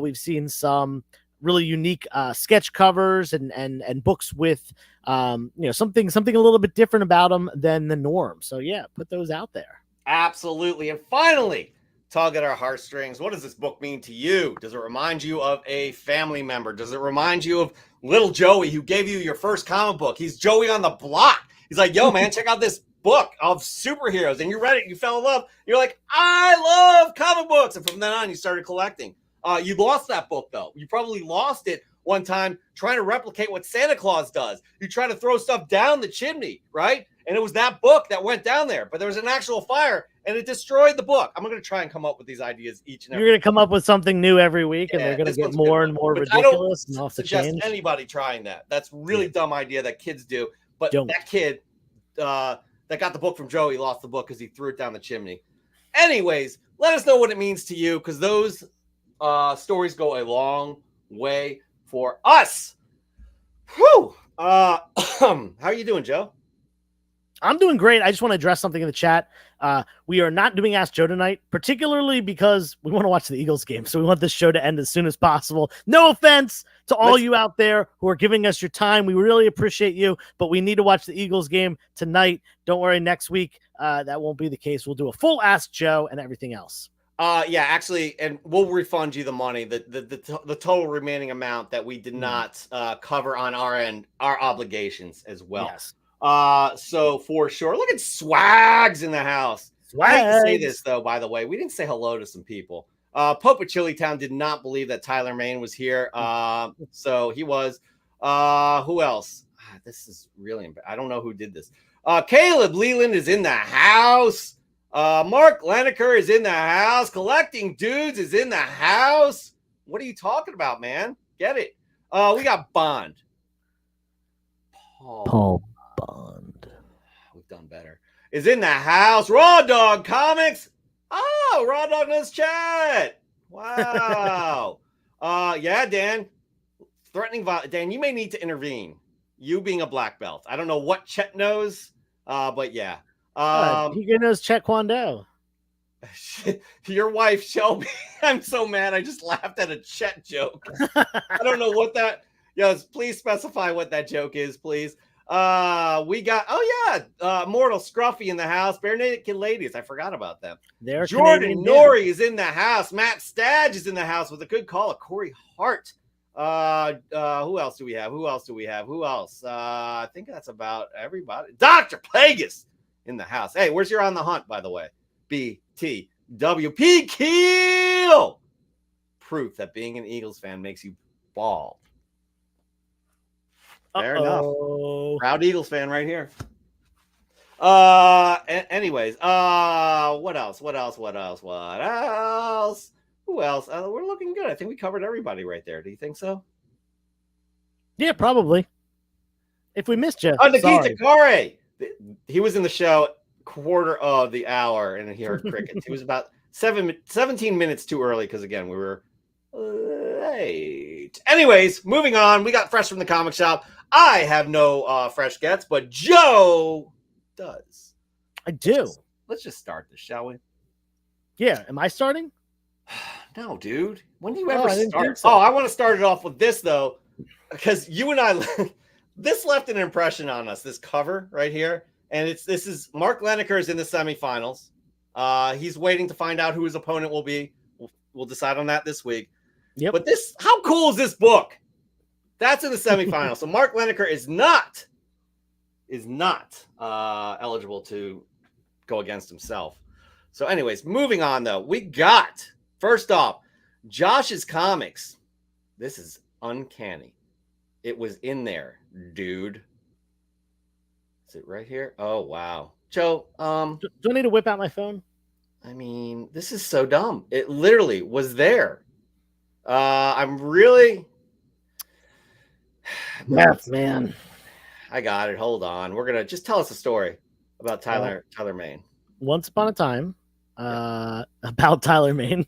We've seen some really unique sketch covers and books with, something a little bit different about them than the norm. So yeah, put those out there. Absolutely. And finally, tug at our heartstrings. What does this book mean to you? Does it remind you of a family member? Does it remind you of little Joey who gave you your first comic book? He's Joey on the block. He's like, yo, man, check out this book of superheroes. And you read it, you fell in love. You're like, I love comic books. And from then on, you started collecting. You lost that book, though. You probably lost it one time trying to replicate what Santa Claus does. You try to throw stuff down the chimney, right? And it was that book that went down there. But there was an actual fire, and it destroyed the book. I'm going to try and come up with these ideas each and every You're going to come up with something new every week, and they're going to get more and more ridiculous. I don't suggest anybody trying that. That's really dumb idea that kids do. But that kid that got the book from Joey lost the book because he threw it down the chimney. Anyways, let us know what it means to you, because those stories go a long way for us. Whew. How are you doing, Joe? I'm doing great. I just want to address something in the chat. We are not doing Ask Joe tonight, particularly because we want to watch the Eagles game. So we want this show to end as soon as possible. No offense to all you out there who are giving us your time. We really appreciate you, but we need to watch the Eagles game tonight. Don't worry, next week that won't be the case. We'll do a full Ask Joe and everything else. Yeah, actually, and we'll refund you the money, the total remaining amount that we did not cover on our end, our obligations as well. Yes. So for sure, look at Swags in the house. I hate to say this though, by the way, we didn't say hello to some people. Pope of Chilitown did not believe that Tyler Main was here. So he was. Who else? This is really, I don't know who did this. Caleb Leland is in the house. Mark Leneker is in the house. Collecting Dudes is in the house. What are you talking about, man? Get it. We got Bond. Paul Bond. We've done better. Is in the house. Raw Dog Comics. Oh, Raw Dog knows chat. Wow. Yeah, Dan. Threatening violence. Dan, you may need to intervene. You being a black belt. I don't know what Chet knows, but yeah. He knows Chet Kwando. Your wife, Shelby. I'm so mad. I just laughed at a Chet joke. I don't know what that. Yes, please specify what that joke is, please. We got Mortal Scruffy in the house. Bare Naked Ladies. I forgot about them. They're Jordan Norrie is in the house. Matt Stadge is in the house with a good call. Corey Hart. Who else do we have? I think that's about everybody. Dr. Plagueis in the house. Hey, where's your On the Hunt, by the way? BTWP Keel. Proof that being an Eagles fan makes you bald. Fair enough. Proud Eagles fan right here. Anyways, what else? Who else? We're looking good. I think we covered everybody right there. Do you think so? Yeah, probably. If we missed you, Nikita Kare. He was in the show quarter of the hour, and he heard crickets. He was about 17 minutes too early because, again, we were late. Anyways, moving on. We got Fresh from the Comic Shop. I have no fresh gets, but Joe does. I do. Let's just start this, shall we? Yeah. Am I starting? No, dude. When do you ever start? So. Oh, I want to start it off with this, though, because you and I, this left an impression on us, this cover right here. And this is Mark Lineker is in the semifinals. He's waiting to find out who his opponent will be. We'll decide on that this week. Yep. But how cool is this book? That's in the semifinals. So Mark Lineker is not eligible to go against himself. So anyways, moving on, though. We got, first off, Josh's Comics. This is uncanny. It was in there, dude. Is it right here? Oh, wow. Joe, do I need to whip out my phone? I mean, this is so dumb. It literally was there. I'm really... Yes, man. I got it. Hold on. We're gonna just tell us a story about Tyler Mane. Once upon a time, about Tyler Mane.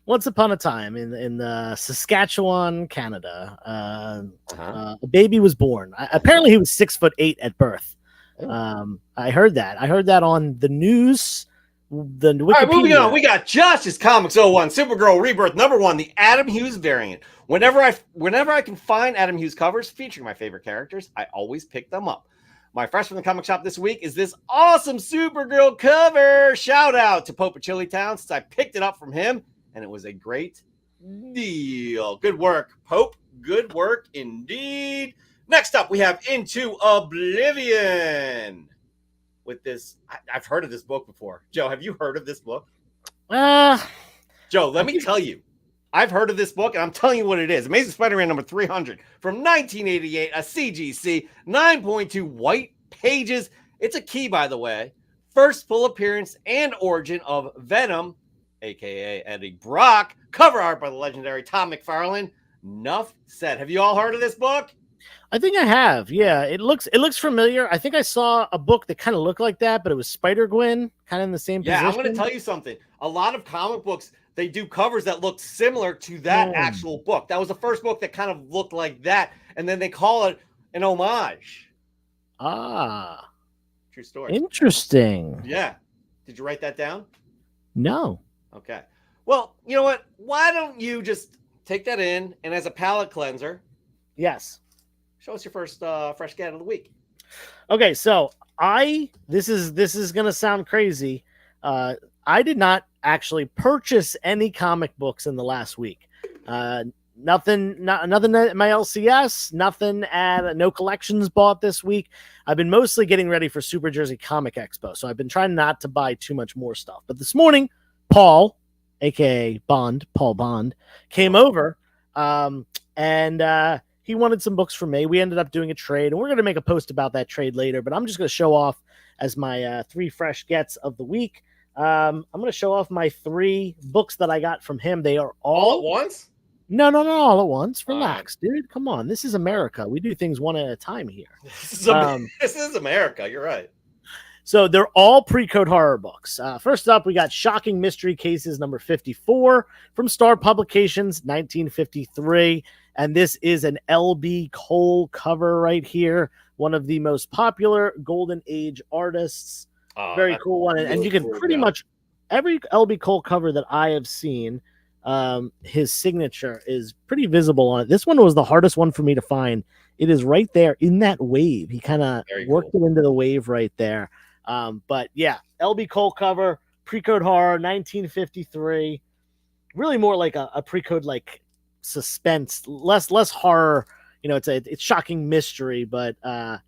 Once upon a time in Saskatchewan, Canada, a baby was born. Apparently, he was 6'8" at birth. I heard that. I heard that on the news. The Wikipedia. All right, moving on. We got Josh's Comics 01, Supergirl Rebirth #1, the Adam Hughes variant. Whenever I can find Adam Hughes covers featuring my favorite characters, I always pick them up. My Fresh from the Comic Shop this week is this awesome Supergirl cover. Shout out to Pope of Chilitown, since I picked it up from him, and it was a great deal. Good work, Pope. Good work indeed. Next up, we have Into Oblivion. With this, I've heard of this book before. Joe, have you heard of this book? Joe, let me tell you. I've heard of this book, and I'm telling you what it is. Amazing Spider-Man number 300 from 1988, a CGC, 9.2 white pages. It's a key, by the way. First full appearance and origin of Venom, a.k.a. Eddie Brock. Cover art by the legendary Tom McFarlane. Enough said. Have you all heard of this book? I think I have. Yeah, it looks familiar. I think I saw a book that kind of looked like that, but it was Spider-Gwen, kind of in the same position. Yeah, I'm going to tell you something. A lot of comic books, they do covers that look similar to that actual book. That was the first book that kind of looked like that, and then they call it an homage. Ah. True story. Interesting. Yeah. Did you write that down? No. Okay. Well, you know what? Why don't you just take that in, and as a palate cleanser, yes, show us your first fresh get of the week. Okay, so this is gonna sound crazy. I did not actually purchase any comic books in the last week. Nothing at my LCS, no collections bought this week. I've been mostly getting ready for Super Jersey Comic Expo, so I've been trying not to buy too much more stuff. But this morning, Paul, aka Paul Bond, came over, and he wanted some books from me. We ended up doing a trade, and we're going to make a post about that trade later, but I'm just going to show off as my 3 fresh gets of the week. I'm going to show off my 3 books that I got from him. They are all at once? No, all at once. Relax, dude. Come on. This is America. We do things one at a time here. This is America. You're right. So they're all pre-code horror books. First up, we got Shocking Mystery Cases number 54 from Star Publications, 1953. And this is an L.B. Cole cover right here. One of the most popular Golden Age artists. Very cool one. And you can pretty much, every L.B. Cole cover that I have seen, his signature is pretty visible on it. This one was the hardest one for me to find it is right there in that wave. He kind of Very worked cool. it into the wave right there. But yeah, LB Cole cover, pre-code horror, 1953. Really more like a pre-code like suspense, less horror. You know, it's shocking mystery, but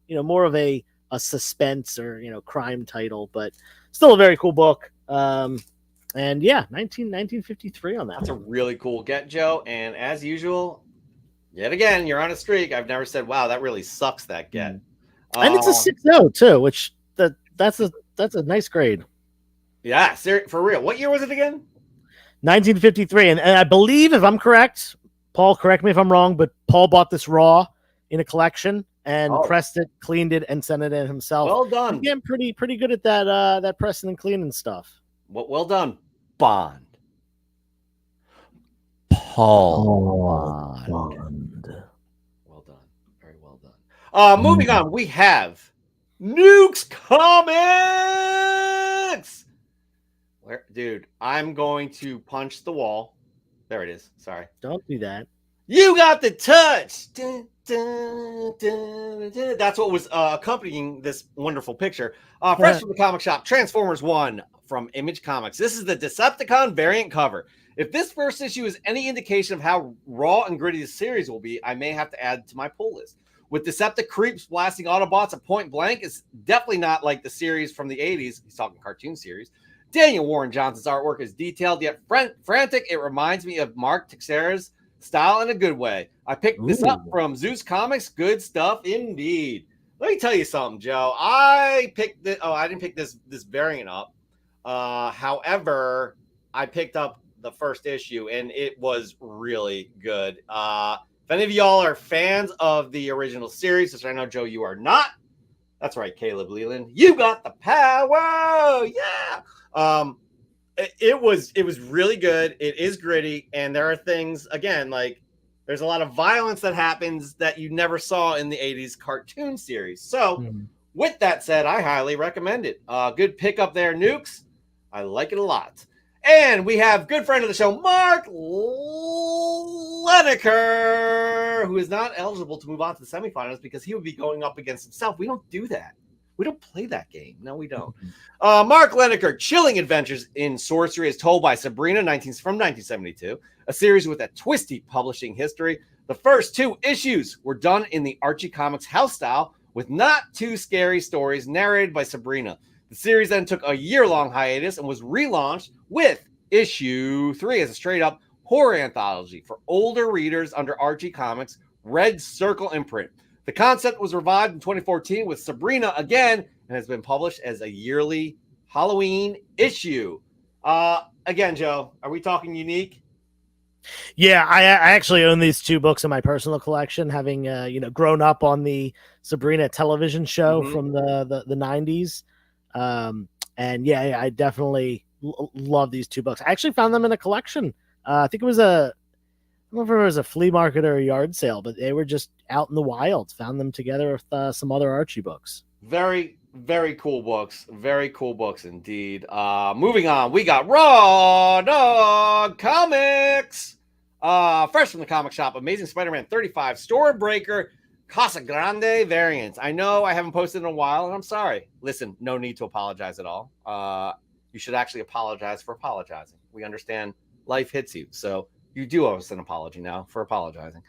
you know, more of a suspense or, you know, crime title, but still a very cool book. And yeah, 1953 on that. That's a really cool get, Joe. And as usual, yet again, you're on a streak. I've never said, wow, that really sucks, that get. And it's a 6.0 too, which that's a nice grade. Yeah, for real. What year was it again? 1953. And I believe, if I'm correct, Paul, correct me if I'm wrong, but Paul bought this raw in a collection and pressed it, cleaned it, and sent it in himself. Well done. Again, pretty good at that pressing and cleaning stuff. Well done, Bond. Paul Bond. Well done. Very well done. Moving on, we have Nukes Comics. Dude, I'm going to punch the wall. There it is. Sorry. Don't do that. You got the touch. Dun, dun, dun, dun. That's what was accompanying this wonderful picture. Fresh from the comic shop, Transformers 1 from Image Comics. This is the Decepticon variant cover. If this first issue is any indication of how raw and gritty the series will be, I may have to add to my pull list. With Deceptic creeps blasting Autobots at point blank, it's definitely not like the series from the 80s. He's talking cartoon series. Daniel Warren Johnson's artwork is detailed yet frantic. It reminds me of Mark Teixeira's style in a good way. I picked this up from Zeus Comics. Good stuff indeed. Let me tell you something, Joe. I picked it. Oh, I didn't pick this variant up. However, I picked up the first issue and it was really good. If any of y'all are fans of the original series, which I know, Joe, you are not. That's right, Caleb Leland. You got the power. Yeah. It was really good. It is gritty, and there are things, again, like there's a lot of violence that happens that you never saw in the 80s cartoon series. So with that said, I highly recommend it. Good pickup there, Nukes. I like it a lot. And we have good friend of the show, Mark Lineker, who is not eligible to move on to the semifinals because he would be going up against himself. We don't do that. We don't play that game. No, we don't. Mark Lineker, Chilling Adventures in Sorcery, is told by Sabrina from 1972, a series with a twisty publishing history. The first 2 issues were done in the Archie Comics house style with not too scary stories narrated by Sabrina. The series then took a year-long hiatus and was relaunched with issue 3 as a straight-up horror anthology for older readers under Archie Comics' Red Circle imprint. The concept was revived in 2014 with Sabrina again and has been published as a yearly Halloween issue. Again, Joe, are we talking unique? Yeah, I actually own these 2 books in my personal collection, having grown up on the Sabrina television show from the 90s. And yeah, I definitely love these 2 books. I actually found them in a collection. I think it was I don't know if it was a flea market or a yard sale, but they were just out in the wild. Found them together with some other Archie books. Very, very cool books. Very cool books indeed. Moving on, we got Raw Dog Comics. Fresh from the comic shop, Amazing Spider-Man 35 Stormbreaker Casa Grande variants. I know I haven't posted in a while, and I'm sorry. Listen, no need to apologize at all. You should actually apologize for apologizing. We understand life hits you, so you do owe us an apology now for apologizing.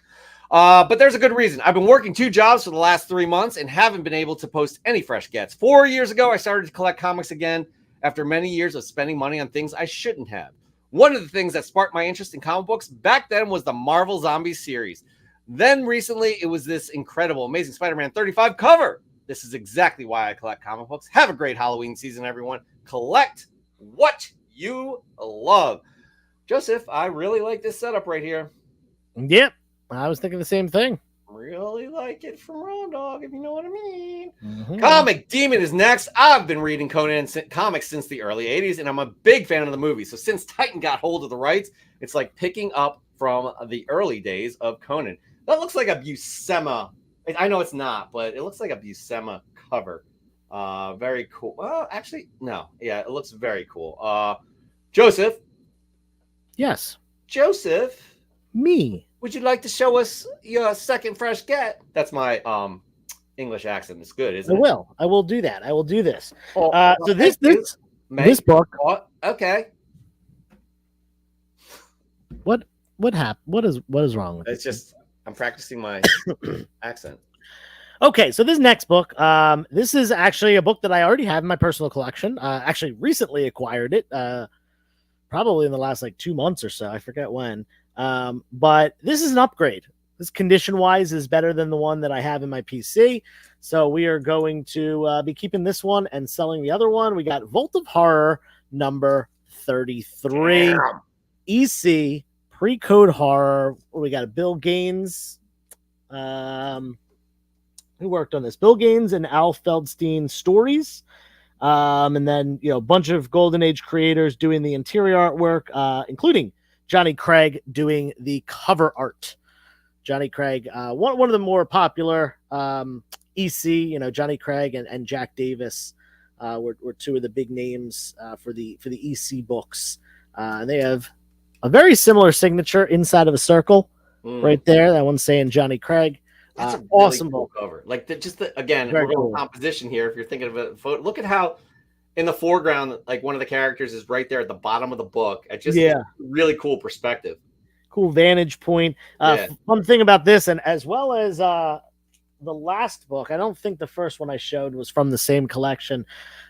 But there's a good reason. I've been working 2 jobs for the last 3 months and haven't been able to post any fresh gets. 4 years ago, I started to collect comics again after many years of spending money on things I shouldn't have. One of the things that sparked my interest in comic books back then was the Marvel Zombies series. Then recently, it was this incredible Amazing Spider-Man 35 cover. This is exactly why I collect comic books. Have a great Halloween season, everyone. Collect what you love. Joseph, I really like this setup right here. Yep, I was thinking the same thing. Really like it from Raw Dog, if you know what I mean. Comic Demon is next. I've been reading Conan comics since the early 80s, and I'm a big fan of the movie. So since Titan got hold of the rights, it's like picking up from the early days of Conan. That looks like a Buscema. I know it's not, but it looks like a Buscema cover. Very cool. Well, actually, no. Yeah, it looks very cool. Joseph. Yes. Joseph, Me. Would you like to show us your second fresh get? That's my English accent. It's good, isn't it? I will do that. I will do this. Oh, So this Meg? book. Oh, okay. What happened? What is wrong with it? It's just I'm practicing my accent. Okay, so this next book, this is actually a book that I already have in my personal collection. Actually, recently acquired it, probably in the last like 2 months or so. I forget when. But this is an upgrade. This condition-wise is better than the one that I have in my PC. So we are going to be keeping this one and selling the other one. We got Vault of Horror number 33, EC pre-code horror. We got a Bill Gaines. Who worked on this? Bill Gaines and Al Feldstein stories. And then, a bunch of Golden Age creators doing the interior artwork, including Johnny Craig doing the cover art. Johnny Craig, one of the more popular EC, Johnny Craig and Jack Davis were two of the big names for the EC books. And they have a very similar signature inside of a circle right there. That one's saying Johnny Craig. That's a really awesome cool cover. Like again, Very we're going cool. composition here. If you're thinking of a photo, look at how in the foreground, like one of the characters is right there at the bottom of the book. It's just really cool perspective. Cool vantage point. Fun thing about this, and as well as the last book, I don't think the first one I showed was from the same collection,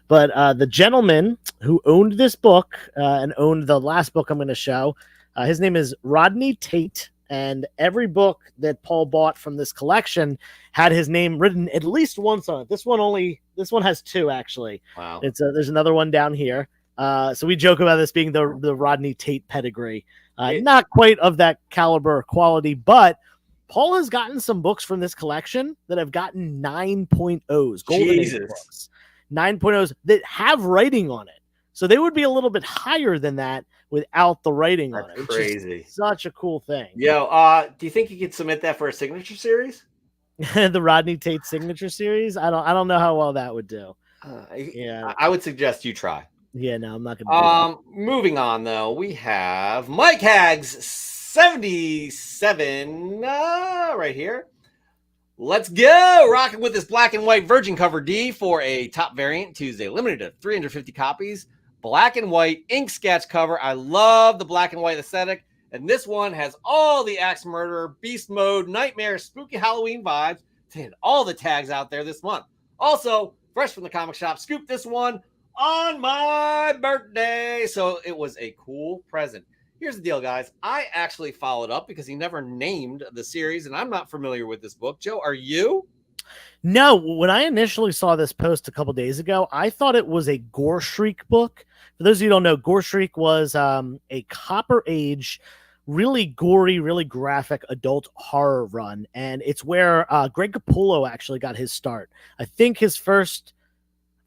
but the gentleman who owned this book and owned the last book I'm going to show, his name is Rodney Tate. And every book that Paul bought from this collection had his name written at least once on it. This one has two, actually. Wow. There's another one down here. So we joke about this being the Rodney Tate pedigree. Not quite of that caliber or quality, but Paul has gotten some books from this collection that have gotten 9.0s, Golden Age books, 9.0s that have writing on it. So they would be a little bit higher than that without the writing on it. Crazy. Such a cool thing. Yo, do you think you could submit that for a signature series? The Rodney Tate signature series? I don't know how well that would do. I would suggest you try. Yeah, no, I'm not gonna do that. Moving on though, we have Mike Hags 77 right here. Let's go! Rocking with this black and white Virgin cover D for a top variant Tuesday, limited to 350 copies. Black and white ink sketch cover. I love the black and white aesthetic. And this one has all the Axe Murderer, Beast Mode, Nightmare, spooky Halloween vibes to hit all the tags out there this month. Also, fresh from the comic shop, scooped this one on my birthday. So it was a cool present. Here's the deal, guys. I actually followed up because he never named the series, and I'm not familiar with this book. Joe, are you? No, when I initially saw this post a couple days ago, I thought it was a Gore Shriek book. For those of you who don't know, Gore Shriek was a Copper Age, really gory, really graphic adult horror run, and it's where Greg Capullo actually got his start. I think his first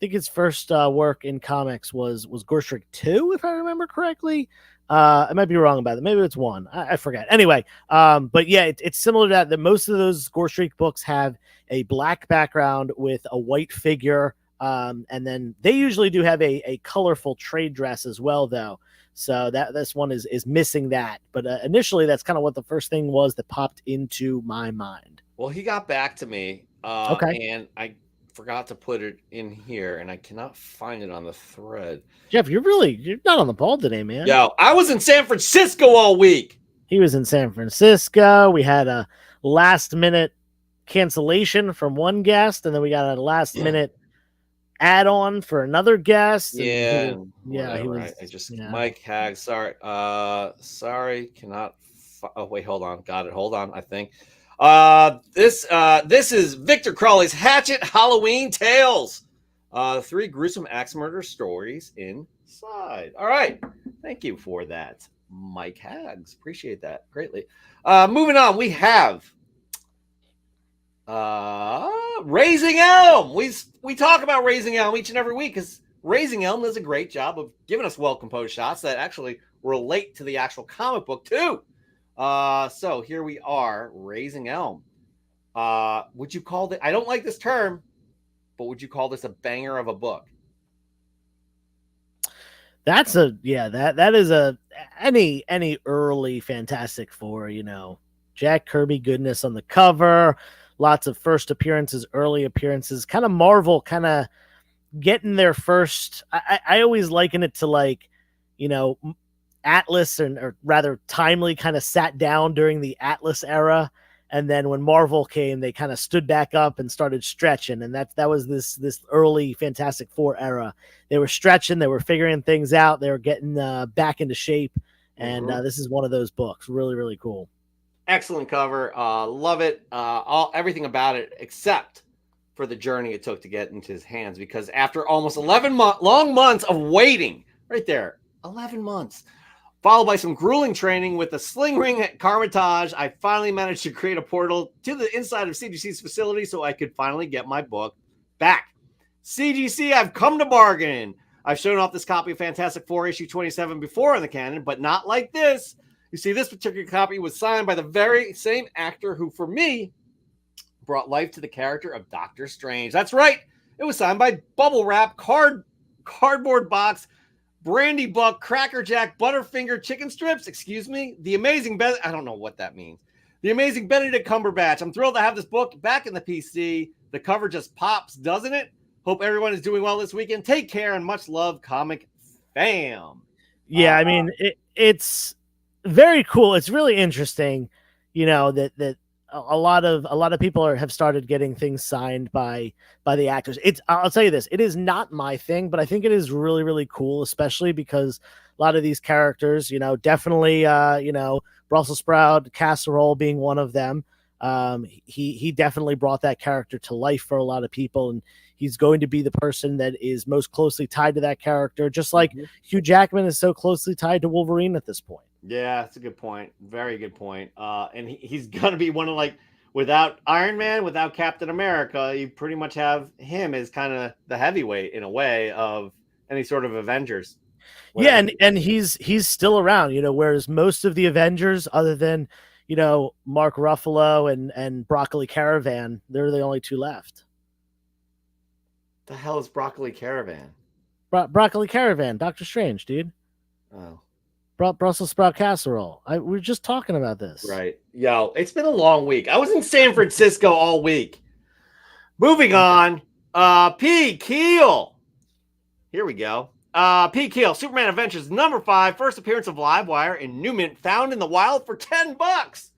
work in comics was Gore Shriek 2, if I remember correctly. I might be wrong about it. Maybe it's 1. I forget. Anyway, but yeah, it's similar to that most of those Gore Shriek books have a black background with a white figure. And then they usually do have a colorful trade dress as well, though. So this one is missing that. But initially, that's kind of what the first thing was that popped into my mind. Well, he got back to me. Okay. And I forgot to put it in here, and I cannot find it on the thread. Jeff, you're not on the ball today, man. Yo, I was in San Francisco all week. He was in San Francisco. We had a last minute cancellation from one guest, and then we got a last minute add-on for another guest. Yeah, he was. Mike Hags. Sorry, cannot. Oh wait, hold on. Got it. Hold on. I think. This is Victor Crowley's Hatchet Halloween Tales. 3 gruesome axe murder stories inside. All right. Thank you for that, Mike Hags. Appreciate that greatly. Moving on, we have Raising Elm. We talk about Raising Elm each and every week because Raising Elm does a great job of giving us well-composed shots that actually relate to the actual comic book too. So here we are, Raising Elm. Would you call it? I don't like this term, but would you call this a banger of a book? That is a any early Fantastic Four, Jack Kirby goodness on the cover, lots of first appearances, early appearances, kind of Marvel kind of getting their first. I always liken it to like, Atlas, or rather Timely kind of sat down during the Atlas era. And then when Marvel came, they kind of stood back up and started stretching. And that was this early Fantastic Four era. They were stretching, they were figuring things out, they were getting back into shape. And this is one of those books. Really, really cool. Excellent cover. Love it. Everything about it, except for the journey it took to get into his hands. Because after almost 11 long months of waiting, right there, 11 months, followed by some grueling training with a sling ring at Carmitage, I finally managed to create a portal to the inside of CGC's facility so I could finally get my book back. CGC, I've come to bargain. I've shown off this copy of Fantastic Four issue 27 before in the canon, but not like this. You see, this particular copy was signed by the very same actor who, for me, brought life to the character of Doctor Strange. That's right. It was signed by Bubble Wrap, cardboard box, Brandy Buck, Cracker Jack, Butterfinger, chicken strips, excuse me. The amazing I don't know what that means. The amazing Benedict Cumberbatch. I'm thrilled to have this book back in the PC. The cover just pops, doesn't it? Hope everyone is doing well this weekend. Take care and much love, Comic Fam. Yeah, I mean, it's very cool. It's really interesting, that a lot of people have started getting things signed by the actors. I'll tell you this, it is not my thing, but I think it is really, really cool, especially because a lot of these characters, definitely, Brussels sprout casserole being one of them. He definitely brought that character to life for a lot of people, and he's going to be the person that is most closely tied to that character, just like Hugh Jackman is so closely tied to Wolverine at this point. Yeah, that's a good point. Very good point. And he's going to be one of, like, without Iron Man, without Captain America, you pretty much have him as kind of the heavyweight in a way of any sort of Avengers. Yeah, and he's still around, whereas most of the Avengers, other than, Mark Ruffalo and Broccoli Caravan, they're the only two left. The hell is Broccoli Caravan? Broccoli Caravan, Doctor Strange, dude. Oh. Brussels sprout casserole. We were just talking about this. Right. Yo, it's been a long week. I was in San Francisco all week. Moving on. P. Keel. Here we go. P. Keel, Superman Adventures #5, first appearance of Livewire in Newman, found in the wild for $10.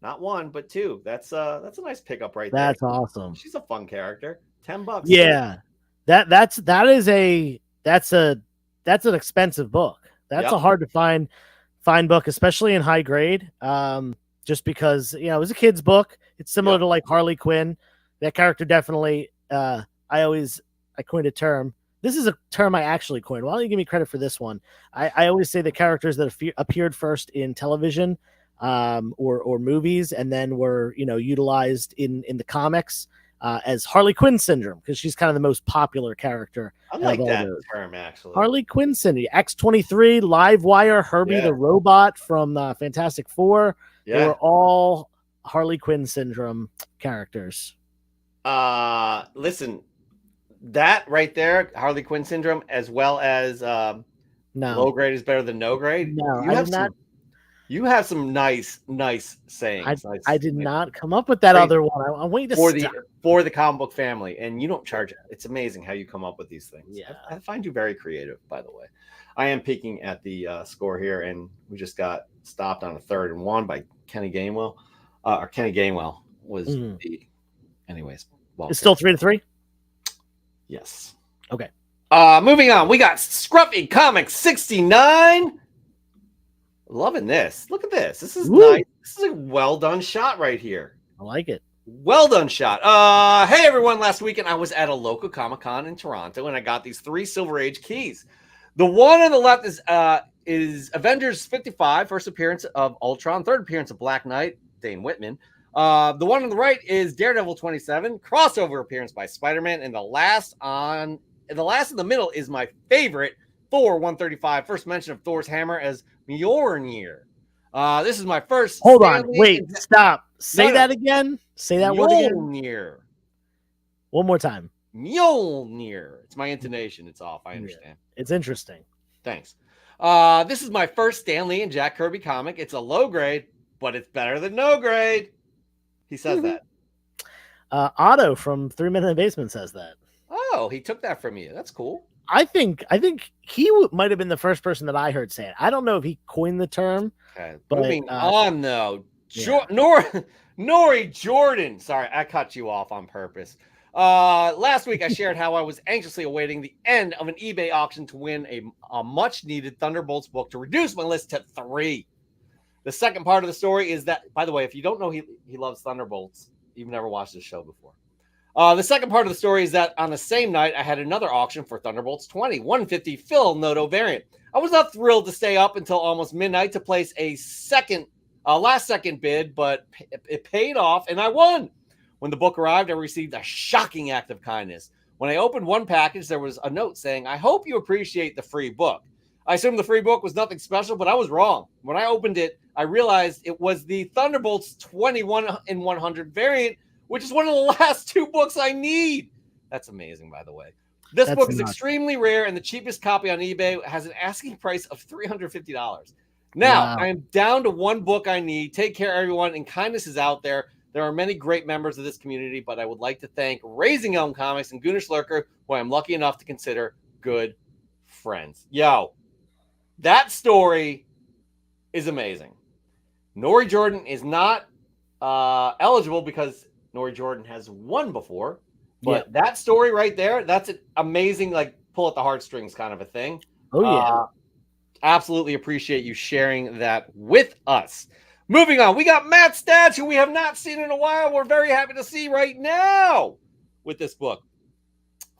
Not one, but two. That's a nice pickup right there. That's awesome. She's a fun character. $10. Yeah. That's an expensive book. That's a hard to find book, especially in high grade. Just because, it was a kid's book. It's similar to like Harley Quinn. That character definitely, I coined a term. This is a term I actually coined. Why don't you give me credit for this one? I always say the characters that appeared first in television or movies and then were, utilized in the comics as Harley Quinn syndrome, because she's kind of the most popular character. I like that term, actually. Harley Quinn syndrome. X-23, Livewire, Herbie the Robot from Fantastic Four. Yeah. They were all Harley Quinn syndrome characters. Listen, that right there, Harley Quinn syndrome, as well as low grade is better than no grade. No, you have some nice sayings. I did not come up with that other one. I'm waiting for the comic book family, and you don't charge it. It's amazing how you come up with these things. Yeah, I find you very creative, by the way. I am peeking at the score here, and we just got stopped on a 3rd and 1 by Kenny Gainwell. Kenny Gainwell was the. Anyways, it's still 3-3. Yes. Okay. Moving on, we got Scruffy Comics 69. Loving this. Look at this. This is nice. This is a well done shot right here. I like it. Well done shot. Hey everyone, last weekend I was at a local Comic-Con in Toronto and I got these 3 Silver Age keys. The one on the left is Avengers 55, first appearance of Ultron, 3rd appearance of Black Knight, Dane Whitman. The one on the right is Daredevil 27, crossover appearance by Spider-Man, and the last in the middle is my favorite, Thor 135, first mention of Thor's hammer as Mjolnir. This is my first. Hold on, wait, stop. Say that again. Say that word again. Mjolnir. One more time. Mjolnir. It's my intonation. It's off. I understand. It's interesting. Thanks. This is my first Stan Lee and Jack Kirby comic. It's a low grade, but it's better than no grade. He says that. Otto from 3 Men in the Basement says that. Oh, he took that from you. That's cool. I think he might have been the first person that I heard say it. I don't know if he coined the term. Okay. But, Moving on, though. Yeah. Nori Jordan. Sorry, I cut you off on purpose. Last week, I shared how I was anxiously awaiting the end of an eBay auction to win a much-needed Thunderbolts book to reduce my list to 3. The second part of the story is that, by the way, if you don't know he loves Thunderbolts, you've never watched this show before. The second part of the story is that on the same night, I had another auction for Thunderbolts 20, 150 Phil Noto variant. I was not thrilled to stay up until almost midnight to place a last-second bid, but it paid off, and I won. When the book arrived, I received a shocking act of kindness. When I opened one package, there was a note saying, "I hope you appreciate the free book." I assumed the free book was nothing special, but I was wrong. When I opened it, I realized it was the Thunderbolts 21 in 100 variant, which is one of the last 2 books I need. That's amazing, by the way. This book is extremely rare, and the cheapest copy on eBay has an asking price of $350. Now, I am down to 1 book I need. Take care, everyone, and kindness is out there. There are many great members of this community, but I would like to thank Raising Elm Comics and Goonish Lurker, who I'm lucky enough to consider good friends. Yo, that story is amazing. Nori Jordan is not eligible because Nori Jordan has won before, but that story right there, that's an amazing, like, pull at the heartstrings kind of a thing. Oh, yeah. Absolutely appreciate you sharing that with us. Moving on, we got Matt Stats, who we have not seen in a while. We're very happy to see right now with this book.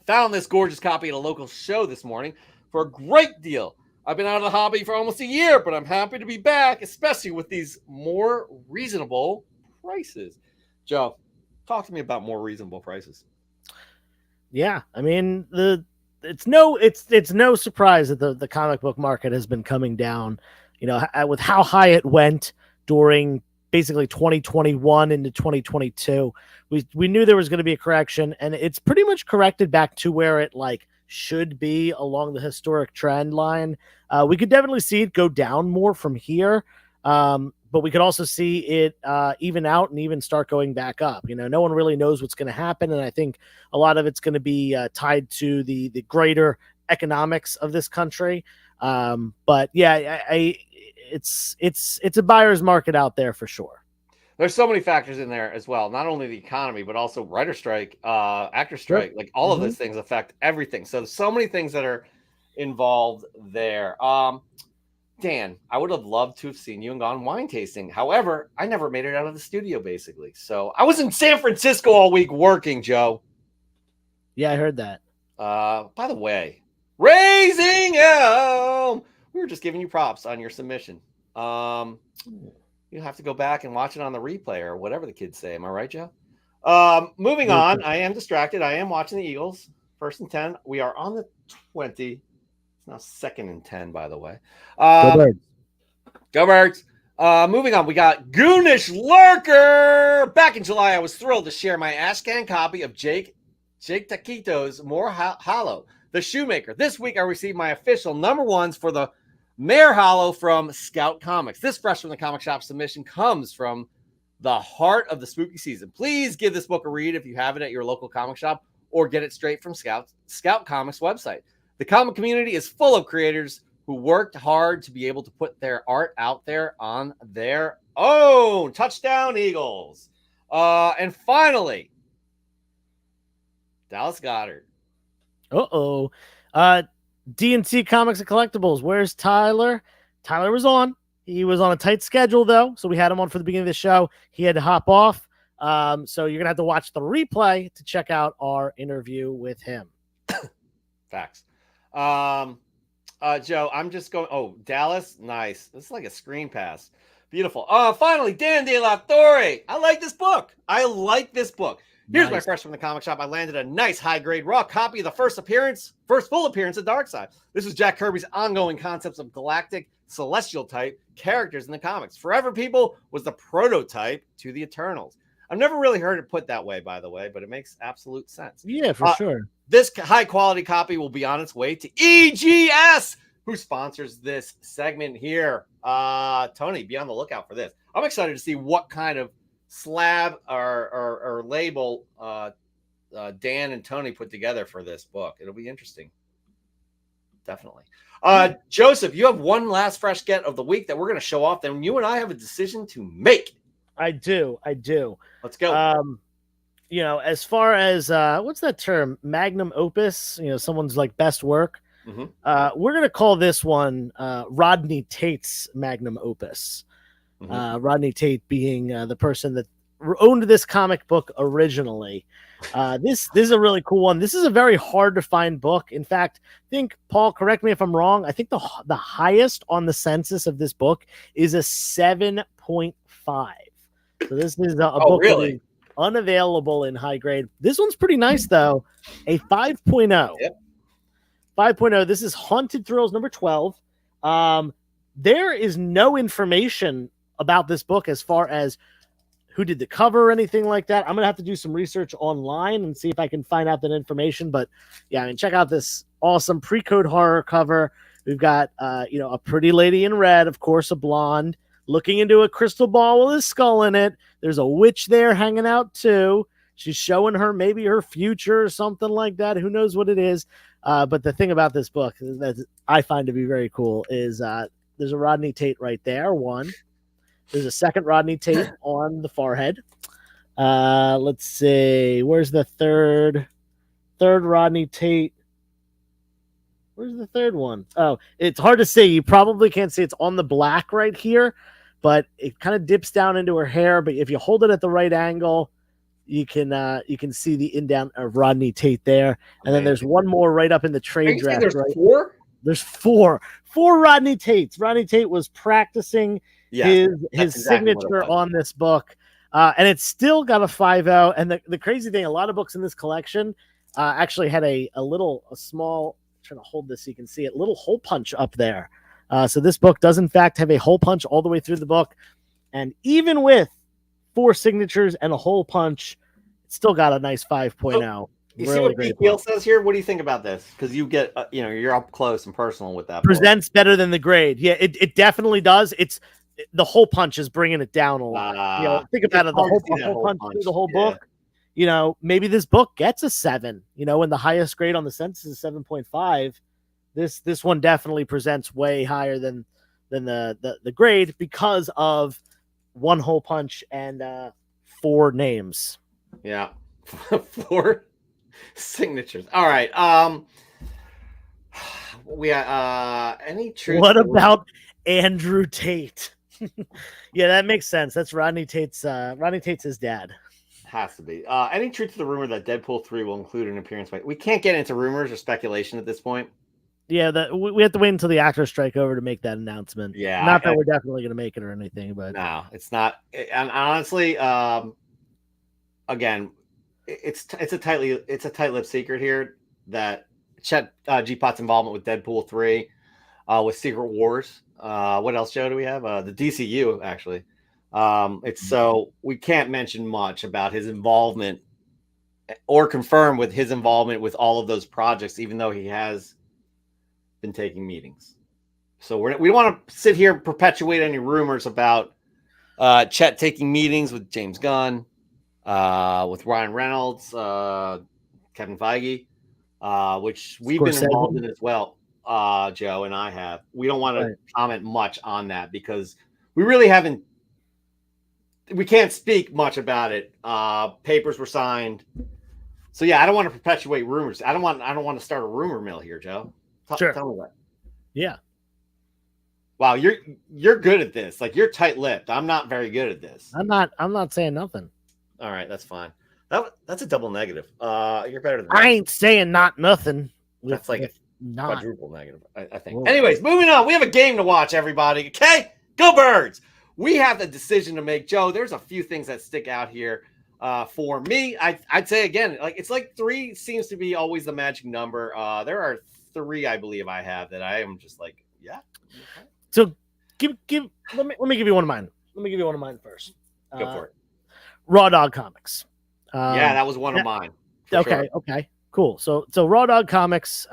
Found this gorgeous copy at a local show this morning for a great deal. I've been out of the hobby for almost a year, but I'm happy to be back, especially with these more reasonable prices. Joe, talk to me about more reasonable prices. Yeah, I mean, it's no surprise that the comic book market has been coming down, with how high it went during basically 2021 into 2022. We knew there was going to be a correction, and it's pretty much corrected back to where it should be along the historic trend line. We could definitely see it go down more from here, but we could also see it even out and even start going back up. No one really knows what's going to happen, and I think a lot of it's going to be tied to the greater economics of this country. But yeah, it's a buyer's market out there for sure. There's so many factors in there as well. Not only the economy, but also writer strike, actor strike. Like all of those things affect everything. So many things that are involved there. Dan, I would have loved to have seen you and gone wine tasting. However, I never made it out of the studio, basically. So I was in San Francisco all week working, Joe. Yeah, I heard that. By the way, Raising Elm. We were just giving you props on your submission. You have to go back and watch it on the replay or whatever the kids say. Am I right, Joe? Moving on. I am distracted. I am watching the Eagles. 1st and 10. We are on the 20. It's now 2nd and 10, by the way. Go Birds. Go Birds. Moving on. We got Goonish Lurker. Back in July, I was thrilled to share my Ashcan copy of Jake Taquito's More Hollow, the Shoemaker. This week, I received my official #1s for the Mare Hollow from Scout Comics. This Fresh from the Comic Shop submission comes from the heart of the spooky season. Please give this book a read if you have it at your local comic shop or get it straight from Scout Comics website. The comic community is full of creators who worked hard to be able to put their art out there on their own. Touchdown, Eagles. And finally, Dallas Goddard. D&C Comics and Collectibles. Where's Tyler? Tyler was on. He was on a tight schedule, though, so we had him on for the beginning of the show. He had to hop off. So you're going to have to watch the replay to check out our interview with him. Facts. Joe, I'm just going. Oh, Dallas. Nice. This is like a screen pass. Beautiful. Finally, Dan De La Torre. I like this book. Here's my Fresh from the Comic Shop. I landed a nice high-grade raw copy of the first full appearance of Darkseid. This was Jack Kirby's ongoing concepts of galactic, celestial type characters in the comics. Forever People was the prototype to the Eternals. I've never really heard it put that way, by the way, but it makes absolute sense. Yeah, for sure. This high-quality copy will be on its way to EGS, who sponsors this segment here. Tony, be on the lookout for this. I'm excited to see what kind of slab or label Dan and Tony put together for this book. It'll be interesting. Definitely. Joseph, you have one last fresh get of the week that we're going to show off. Then you and I have a decision to make. I do. Let's go. You know, as far as what's that term? Magnum opus, you know, someone's like best work. Mm-hmm. We're going to call this one Rodney Tate's magnum opus. Mm-hmm. Rodney Tate being the person that owned this comic book originally. This is a really cool one. This is a very hard to find book. In fact, I think, Paul, correct me if I'm wrong, I think the highest on the census of this book is a 7.5. So this is a book really? that is unavailable in high grade. This one's pretty nice, though. A 5.0. Yep. 5.0. This is Haunted Thrills number 12. There is no information about this book as far as who did the cover or anything like that. I'm going to have to do some research online and see if I can find out that information. But yeah, I mean, check out this awesome pre-code horror cover. We've got, a pretty lady in red, of course, a blonde, looking into a crystal ball with a skull in it. There's a witch there hanging out too. She's showing her maybe her future or something like that. Who knows what it is? But the thing about this book that I find to be very cool is there's a Rodney Tate right there. One. There's a second Rodney Tate on the forehead. Let's see. Where's the third Rodney Tate? Where's the third one? Oh, it's hard to see. You probably can't see. It's on the black right here, but it kind of dips down into her hair. But if you hold it at the right angle, you can see the in-down of Rodney Tate there. And then there's one more right up in the trade dress. There's right? 4? There's 4 Rodney Tates. Rodney Tate was practicing his exactly signature on this book. And it's still got a 5.0. And the crazy thing, a lot of books in this collection actually had a small, I'm trying to hold this so you can see it, little hole punch up there. So this book does in fact have a hole punch all the way through the book. And even with 4 signatures and a hole punch, it's still got a nice 5.0. You really see what great Pete Gill says here? What do you think about this? Because you get, you're up close and personal with that. Presents better than the grade. Yeah, it definitely does. The hole punch is bringing it down a lot. Think about it. The whole punch through the whole book. Maybe this book gets a 7. And the highest grade on the census is 7.5. This one definitely presents way higher than the grade because of 1 hole punch and 4 names. Yeah, 4 signatures. All right. We any truth? What about Andrew Tate? Yeah, that makes sense. That's Rodney Tate's his dad. Has to be. Any truth to the rumor that Deadpool 3 will include an appearance by? We can't get into rumors or speculation at this point. Yeah, we have to wait until the actors strike over to make that announcement. Yeah, not that we're definitely going to make it or anything, but no, it's not. And honestly, again, it's a tight-lipped secret here that Chet G. Pot's involvement with Deadpool 3, with Secret Wars. What else, Joe? Do we have the DCU actually? It's so we can't mention much about his involvement or confirm with his involvement with all of those projects, even though he has been taking meetings. So we don't want to sit here and perpetuate any rumors about Chet taking meetings with James Gunn, with Ryan Reynolds, Kevin Feige, which we've been involved in as well. Joe and I have. We don't want to comment much on that because we really haven't. We can't speak much about it. Papers were signed, so yeah, I don't want to perpetuate rumors. I don't want to start a rumor mill here, Joe. Sure. Tell me that. Yeah. Wow, you're good at this. Like you're tight-lipped. I'm not very good at this. I'm not saying nothing. All right, that's fine. That's a double negative. You're better than I ain't saying not nothing. That's like a not quadruple negative, I think. Whoa. Anyways, moving on. We have a game to watch, everybody. Okay, go Birds. We have the decision to make. Joe, there's a few things that stick out here for me. I'd say again, it's like 3 seems to be always the magic number. There are 3, I believe I have that I am just like, yeah. Okay. So let me give you one of mine. Let me give you one of mine first. Go for it. Raw Dog Comics. Yeah, that was one of mine. Okay, sure. Okay, cool. So Raw Dog Comics.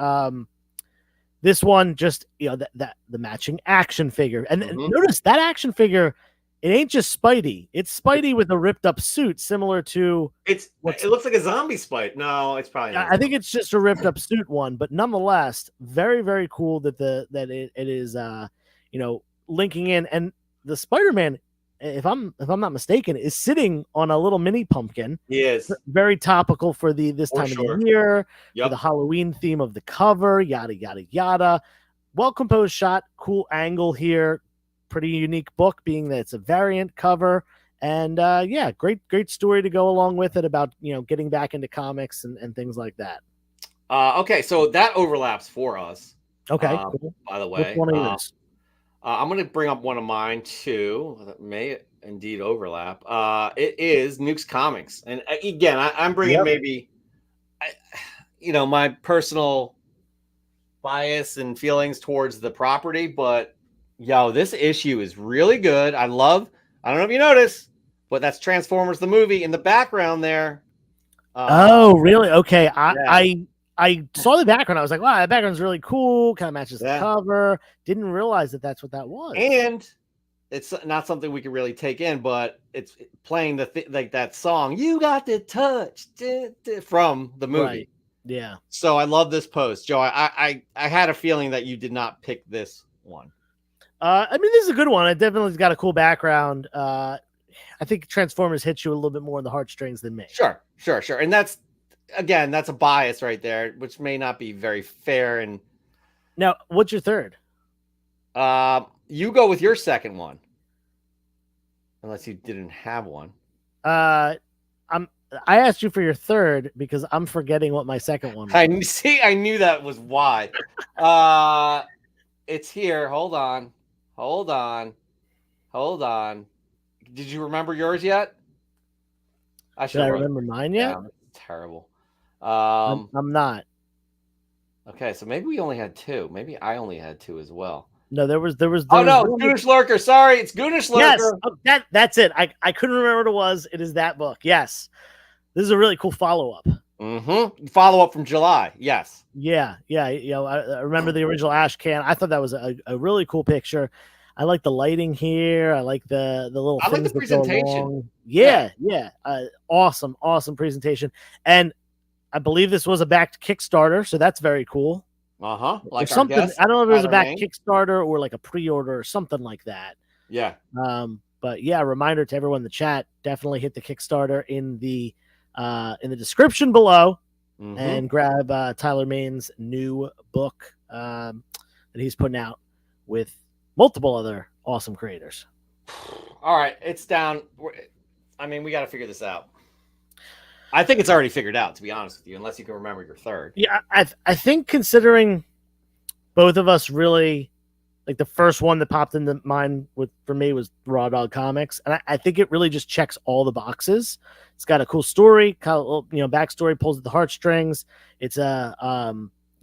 This one just, that the matching action figure. And notice that action figure, it ain't just Spidey. It's Spidey with a ripped up suit similar to it looks like a zombie Spidey. No, it's probably not. I think it's just a ripped up suit one, but nonetheless, very, very cool that it is linking in. And the Spider-Man, if I'm not mistaken, is sitting on a little mini pumpkin. He is. Very topical for this time of the year, for the Halloween theme of the cover, yada yada yada. Well composed shot, cool angle here, pretty unique book, being that it's a variant cover, and great story to go along with it about getting back into comics and things like that. Okay, so that overlaps for us. Okay, cool. By the way, which one of yours? I'm going to bring up one of mine too that may indeed overlap. It is Nuke's Comics, and again, I'm bringing maybe, my personal bias and feelings towards the property, but this issue is really good. I don't know if you noticed, but that's Transformers the movie in the background there. Oh, really? Okay, I saw the background. I was like, wow, that background's really cool. Kind of matches the cover. Didn't realize that that's what that was. And it's not something we can really take in, but it's playing like that song, "You Got the Touch," from the movie. Right. Yeah. So I love this post, Joe. I had a feeling that you did not pick this one. This is a good one. It definitely's got a cool background. I think Transformers hits you a little bit more in the heartstrings than me. Sure. And that's a bias right there, which may not be very fair. And now, what's your third? You go with your second one, unless you didn't have one. I asked you for your third because I'm forgetting what my second one was. I knew that was why. It's here. Hold on. Did you remember yours yet? Did I remember mine yet? Yeah, terrible. I'm not. Okay, so maybe we only had two. Maybe I only had two as well. No, there was. Oh no, Goonish Lurker. Sorry, it's Goonish Lurker. Yes, that's it. I couldn't remember what it was. It is that book. Yes, this is a really cool follow up. Follow up from July. Yes. Yeah. I remember the original Ash Can. I thought that was a really cool picture. I like the lighting here. I like the little. I like the presentation. Yeah. Awesome presentation. And I believe this was a backed Kickstarter, so that's very cool. Like something. I don't know if it was a backed Kickstarter or like a pre-order or something like that. Yeah. But yeah, reminder to everyone in the chat: definitely hit the Kickstarter in the description below and grab Tyler Main's new book that he's putting out with multiple other awesome creators. All right, it's down. We got to figure this out. I think it's already figured out, to be honest with you, unless you can remember your third. Yeah, I think considering both of us really, like the first one that popped into mind for me was Raw Dog Comics, and I think it really just checks all the boxes. It's got a cool story, kind of, backstory, pulls at the heartstrings. It's a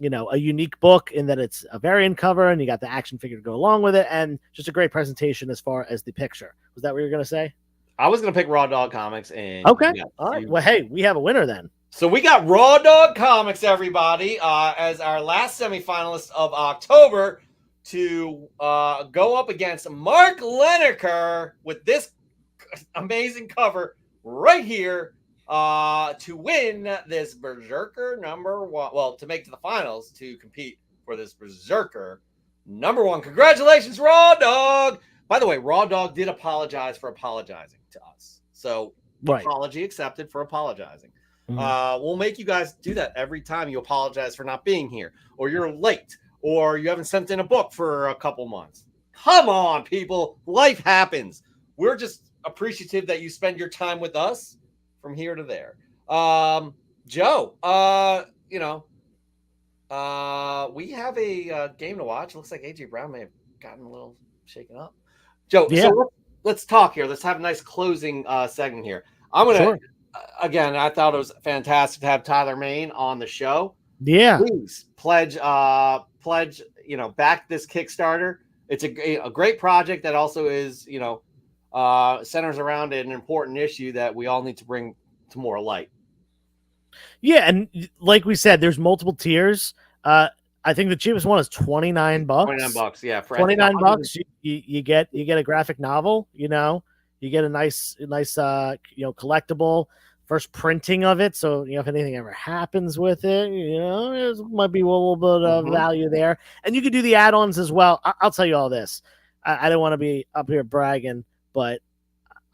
unique book in that it's a variant cover, and you got the action figure to go along with it, and just a great presentation as far as the picture. Was that what you were gonna say? I was gonna pick Raw Dog Comics, and okay, all right. Well, hey, we have a winner then. So we got Raw Dog Comics, everybody, as our last semifinalist of October to go up against Mark Lineker with this amazing cover right here to win this Berserker #1. Well, to make to the finals to compete for this Berserker #1. Congratulations, Raw Dog. By the way, Raw Dog did apologize for apologizing to us. So apology accepted for apologizing. We'll make you guys do that every time you apologize for not being here, or you're late, or you haven't sent in a book for a couple months. Come on, people. Life happens. We're just appreciative that you spend your time with us from here to there. Joe, we have a game to watch. It looks like AJ Brown may have gotten a little shaken up. Joe, so let's talk here. Let's have a nice closing segment here. I'm going to, again, I thought it was fantastic to have Tyler Main on the show. Yeah. Please pledge, back this Kickstarter. It's a great project that also is, centers around an important issue that we all need to bring to more light. Yeah. And like we said, there's multiple tiers. I think the cheapest one is $29. $29, yeah. For $29, you get a graphic novel. You get a nice collectible. First printing of it, so if anything ever happens with it, there might be a little bit of value there. And you could do the add-ons as well. I'll tell you all this. I don't want to be up here bragging, but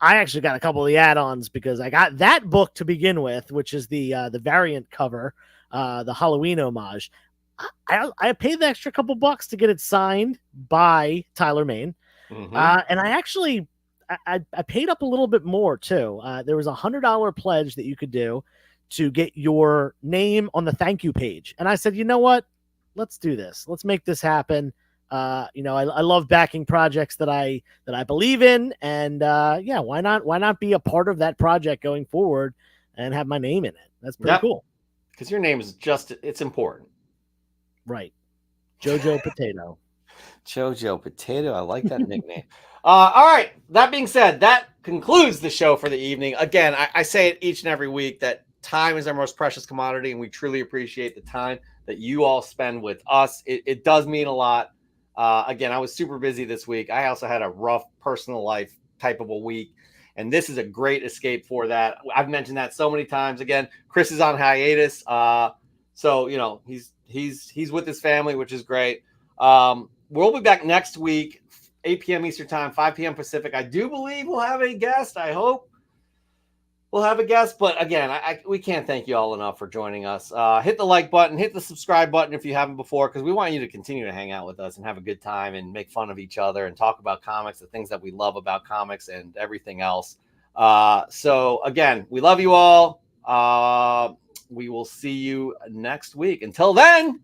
I actually got a couple of the add-ons because I got that book to begin with, which is the variant cover, the Halloween homage. I paid the extra couple bucks to get it signed by Tyler Mane, and I actually. I paid up a little bit more too. There was $100 pledge that you could do to get your name on the thank you page. And I said, you know what? Let's do this. Let's make this happen. I love backing projects that I believe in. And why not be a part of that project going forward and have my name in it? That's pretty cool. Because your name is it's important. Right. Jojo Potato. Jojo Potato. I like that nickname. All right. That being said, that concludes the show for the evening. Again, I say it each and every week that time is our most precious commodity, and we truly appreciate the time that you all spend with us. It does mean a lot. Again, I was super busy this week. I also had a rough personal life type of a week, and this is a great escape for that. I've mentioned that so many times. Again, Chris is on hiatus, so he's with his family, which is great. We'll be back next week, 8 p.m. Eastern Time, 5 p.m. Pacific. I do believe we'll have a guest. I hope we'll have a guest. But again, we can't thank you all enough for joining us. Hit the like button, hit the subscribe button if you haven't before, because we want you to continue to hang out with us and have a good time and make fun of each other and talk about comics, the things that we love about comics and everything else. So again, we love you all. We will see you next week. Until then,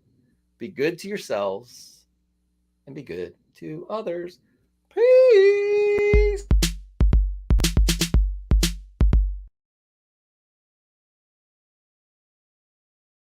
be good to yourselves and be good to others.